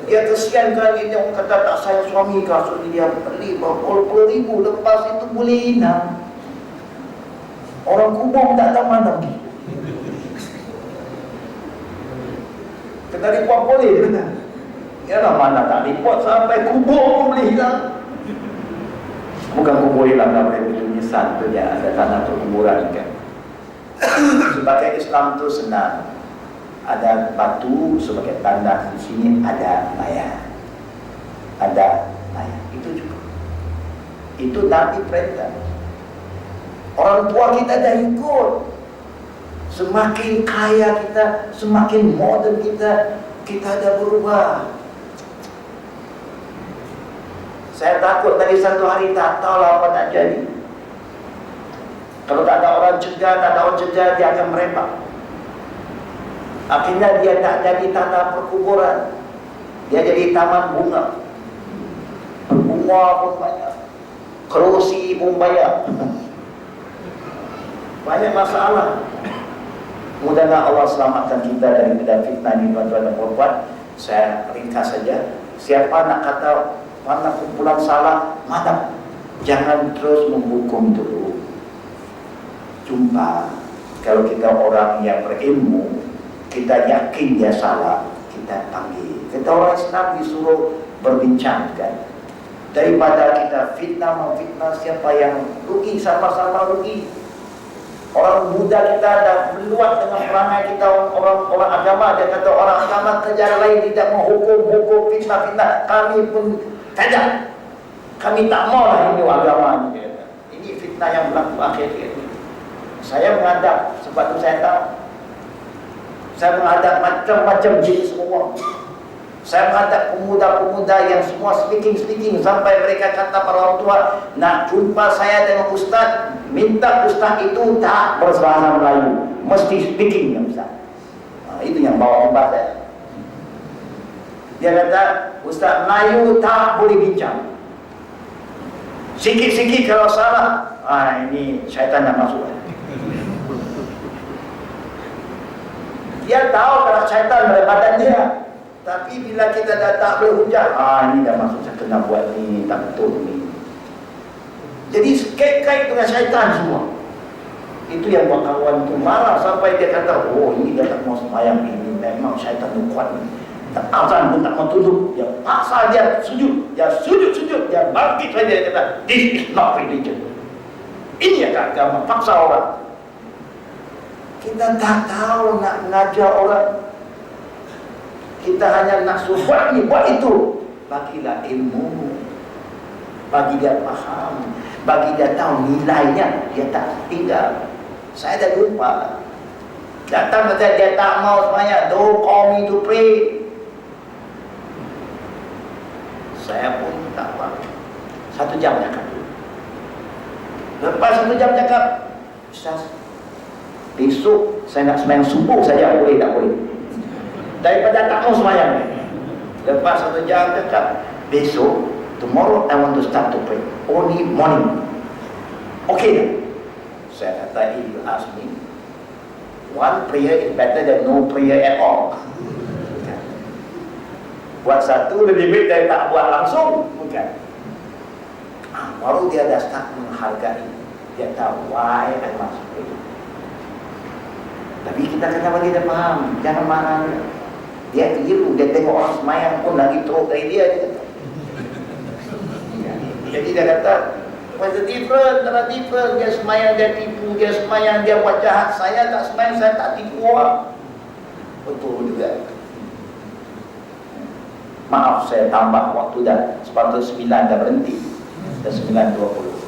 A: Dia kesian kali dia kata tak sayang suami, kasut dia beli berpuluh-puluh ribu, lepas itu boleh hilang. Orang kubur tak tahu mana pergi. Kena report boleh benar. Yalah, mana tak report sampai kubur pun boleh hilang. Bukan kubur hilang, tak boleh betul nisan tu dia, ada tanah perkuburan kan. Sebagai Islam tu senang. Ada batu sebagai tanda di sini ada mayat. Ada mayat. Itu juga. Itu Nabi perintah. Orang tua kita dah ikut. Semakin kaya kita, semakin modern kita dah berubah. Saya takut tadi satu hari tak tahulah apa nak jadi. Kalau tak ada orang cegah, dia akan merempak. Akhirnya dia tak jadi tanah perkuburan, dia jadi taman bunga. Bunga pun banyak, kerusi pun banyak. Banyak masalah. Mudah-mudahan Allah selamatkan kita dari fitnah ini, tuan-tuan dan puan-puan. Saya ringkas saja. Siapa nak kata mana kumpulan salah, mana jangan terus menghukum dulu. Jumpa. Kalau kita orang yang berilmu, kita yakin dia salah, kita panggil. Kita orang Islam disuruh berbincang kan. Daripada kita memfitnah siapa yang rugi, sama-sama rugi. Orang muda kita dah meluat dengan perangai kita, orang agama. Dia kata orang agama negara lain tidak menghukum fitnah. Kami pun tidak. Kami tak maulah ini agama ini. Ini fitnah yang berlaku akhir ini. Saya menghadap, sebab tu saya tahu. Saya menghadap macam-macam jenis semua. Saya menghadap pemuda-pemuda yang semua speaking sampai mereka kata para orang tua nak jumpa saya dengan ustaz, minta ustaz itu tak berbahasa Melayu, mesti speaking ya ustaz. Itu yang bawa ubah saya. Dia kata ustaz Melayu tak boleh bincang. Sikit-sikit kalau salah, ini syaitan yang masuk. Dia tahu kalau syaitan daripada dia. Tapi bila kita dah tak boleh hujah, ini dah masuk saya kena buat ni, tak betul ni. Jadi kait-kait dengan syaitan semua. Itu yang buat kawan tu marah sampai dia kata, oh ini dia tak mau sembahyang ini, memang syaitan tu kuat ni. Tak azan pun tak mau tunduk. Dia paksa dia sujud, dia bangkit saja, dia kata, this is not religion. Ini yang agama, paksa orang. Kita tak tahu nak mengajar orang. Kita hanya nak suruh buat ni, buat itu. Bagilah ilmu, bagi dia faham, bagi dia tahu nilainya, dia tak tinggal. Saya dah lupa. Datang kata dia tak mau semuanya, don't call me to pray. Saya pun tak faham. 1 jam cakap. Lepas 1 jam cakap, Ustaz, besok saya nak sembahyang subuh saja, boleh tak boleh? Daripada tak mau sembahyang. Lepas 1 jam cakap, besok, tomorrow I want to start to pray, only morning. Okay tak? Saya kata, if you ask me, one prayer is better than no prayer at all. Buat satu lebih baik dari tak buat langsung, bukan? Baru dia dah start menghargai. Dia tahu why I must pray. Tapi kita kena bagi dia faham, jangan marah. Dia keliru, dia tengok orang semayang pun lagi teruk dari dia kata. Jadi dia kata, what's the difference? Ada difference. Dia semayang, dia tipu, dia semayang, dia buat jahat. Saya tak semayang, saya tak tipu orang. Betul juga. Maaf saya tambah waktu dah. Sepatutnya 9 dah berhenti. Dah 9.20.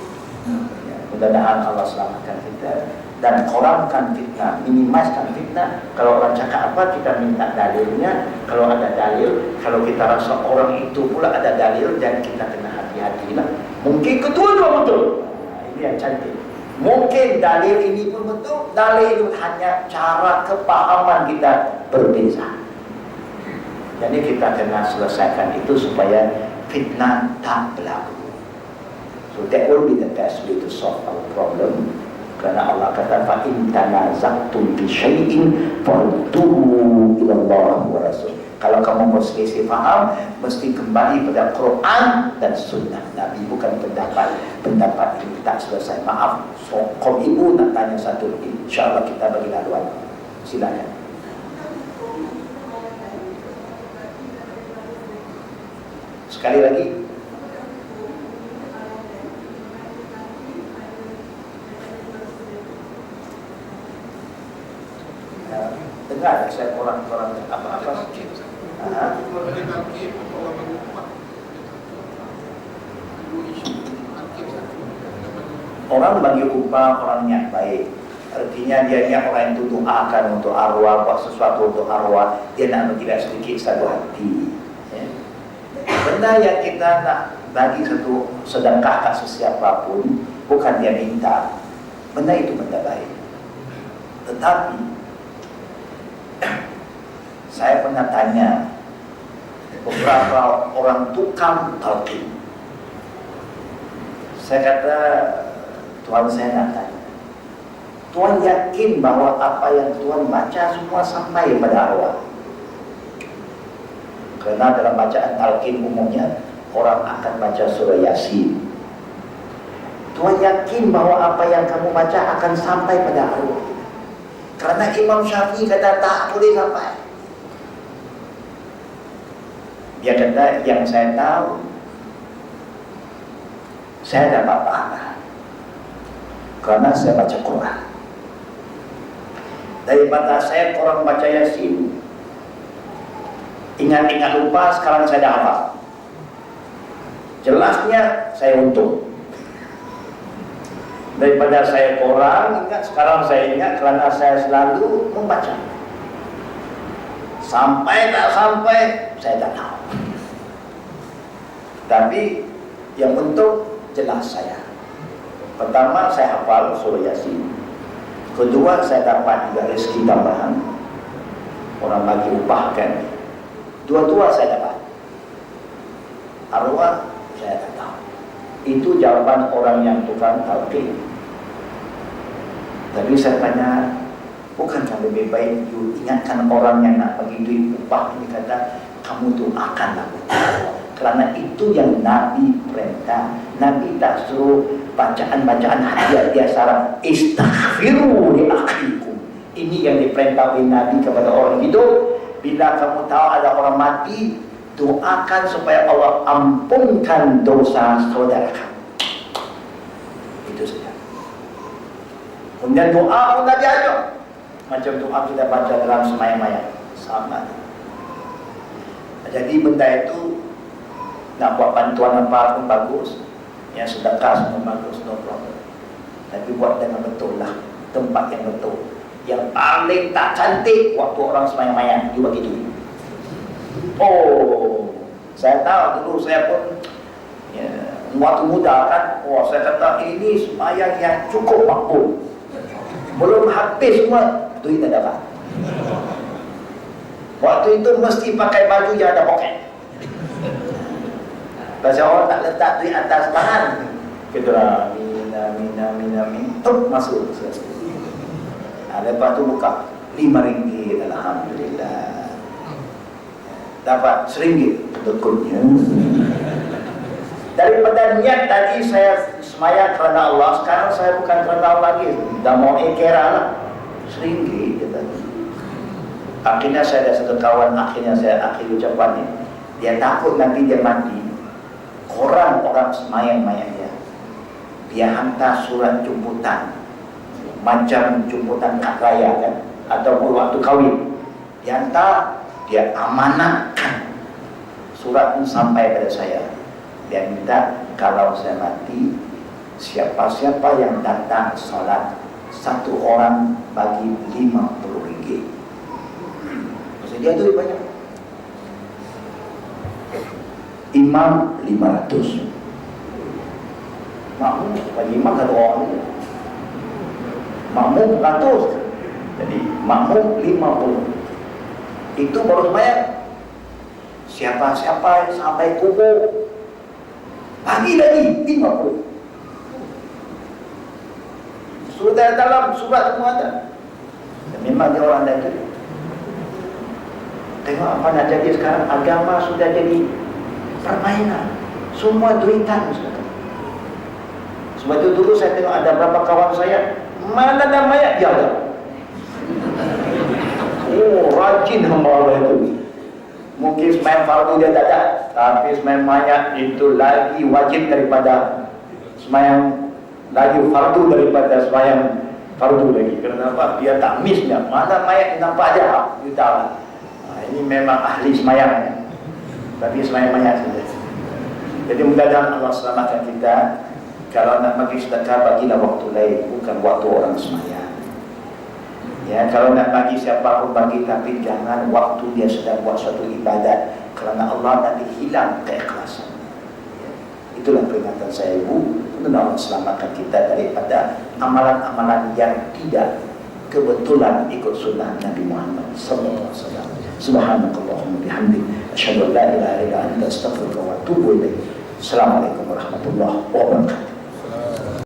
A: Mudah-mudahan Allah selamatkan kita dan kurangkan fitnah, minimaliskan fitnah. Kalau orang cakap apa, kita minta dalilnya. Kalau ada dalil, kalau kita rasa orang itu pula ada dalil, dan kita kena hati-hatilah. Mungkin kedua-dua betul. Ini yang cantik. Mungkin dalil ini pun betul, dalil itu hanya cara kepahaman kita berbeza. Jadi kita kena selesaikan itu supaya fitnah tak berlaku. So that will be the best way to solve our problem. Karena Allah kata, fa in tanaza'tum fi syai'in farudduhu ila Allah wa Rasul. Kalau kamu berselisih faham, mesti kembali pada Quran dan Sunnah Nabi, bukan pendapat ini. Tak selesai. Maaf, so, kalau ibu nak tanya satu, insyaAllah kita bagi laluan. Silakan. Sekali lagi. Dengar saya orang-orang apa-apa. Orang bagi upah orang niat baik. Artinya dia niat orang itu doakan untuk arwah, buat sesuatu untuk arwah. Dia nak berkira sedikit satu hati. Benda yang kita nak bagi satu sedekah kat sesiapapun, bukan dia minta. Benda itu benda baik. Tetapi saya pernah tanya beberapa orang tukang talqin. Saya kata, Tuhan, saya nak tanya, Tuhan yakin bahwa apa yang Tuhan baca semua sampai pada arwah? Karena dalam bacaan talqin umumnya orang akan baca surah Yasin. Tuhan yakin bahwa apa yang kamu baca akan sampai pada arwah? Karena Imam Syafi'i kata tak boleh sampai. Dia kata, yang saya tahu, saya dapat pahala karena saya baca Quran. Daripada saya orang baca Yasin, ingat-ingat lupa, sekarang saya dah hafal. Jelasnya saya untung. Daripada saya kurang ingat, sekarang saya ingat karena saya selalu membaca. Sampai tak sampai, saya tak tahu. Tapi yang untung jelas saya. Pertama, saya hafal surah Yasin. Kedua, saya dapat juga rezeki tambahan. Orang bagi upah kan. Dua-dua saya dapat. Arwah, saya tak tahu. Itu jawaban orang yang tukang talqin. Tapi saya tanya, bukankah lebih baik you ingatkan orang yang nak bagi duit upah ini, kata kamu doakanlah betul. Kerana itu yang Nabi perintah. Nabi tak suruh bacaan-bacaan hadiah syarat. Istaghfiru li akhikum. Ini yang diperintah oleh Nabi kepada orang hidup. Bila kamu tahu ada orang mati, doakan supaya Allah ampunkan dosa saudara kamu. Itu saja. Kemudian doa pun Nabi ajar. Macam doa kita baca dalam semayang-mayang, sama. Jadi benda itu nak buat bantuan apa pun bagus, yang sedekah semua bagus, no problem. Tapi buat dengan betul lah, tempat yang betul. Yang paling tak cantik waktu orang semayang-mayang, you bagi duit. Oh, saya tahu dulu saya pun waktu muda kan, saya kata ini semayang yang cukup makbul. Belum habis semua, duit tak dapat. Waktu itu mesti pakai baju yang ada poket. Pasal orang tak letak duit atas tangan. Kita amin, tuk masuk. Lepas tu buka RM5, alhamdulillah. dapat RM1 dekutnya. Daripada niat tadi saya semayang karena Allah, sekarang saya bukan karena Allah lagi, dah mau ekera lah, RM1 kata. Akhirnya saya ada satu kawan, akhirnya saya akhiri ucapannya, dia takut nanti dia mati, orang semayang mayatnya, dia hantar surat jemputan, macam jemputan kak raya kan, ataupun waktu kahwin, dia hantar, dia amanahkan surat ini sampai pada saya. Dia minta kalau saya mati, siapa-siapa yang datang sholat, satu orang bagi RM50. Maksudnya dia itu banyak. Imam 500. Makmum bagi imam satu orang. Makmum 100. Jadi makmum 50. Itu baru semayang. Siapa-siapa sampai kubur, bagi lagi 50. Sudah dalam surat semua ada. Dan memang dia orang dah itu. Tengok apa nak jadi sekarang. Agama sudah jadi permainan. Semua duitan sekarang. Sebab itu dulu saya tengok ada beberapa kawan saya, mana ada mayat dia ada. Oh, rajin hamba Allah itu. Mungkin semayang fardu dia tak ada, tapi semayang mayat itu lagi wajib daripada semayang, lagi fardu daripada semayang fardu lagi. Kenapa? Dia tak missnya. Mana mayat nampak aja, dia tahu. Ini memang ahli semayang, tapi semayang mayat saja. Jadi mudah-mudahan Allah selamatkan kita. Kalau nak bagi sedekah, bagilah waktu lain, bukan waktu orang semayang. Ya, kalau nak bagi siapa pun bagi, tapi jangan waktu dia sedang buat suatu ibadat, kerana Allah nanti hilang keikhlasan. Ya, itulah peringatan saya, Ibu. Semoga Allah selamatkan kita daripada amalan-amalan yang tidak kebetulan ikut sunnah Nabi Muhammad sallallahu alaihi wasallam. Subhanakallahumma bihamdik, asyhadu an la ilaha illa anta, astaghfiruka wa atubu ilaik. Assalamualaikum warahmatullahi wabarakatuh.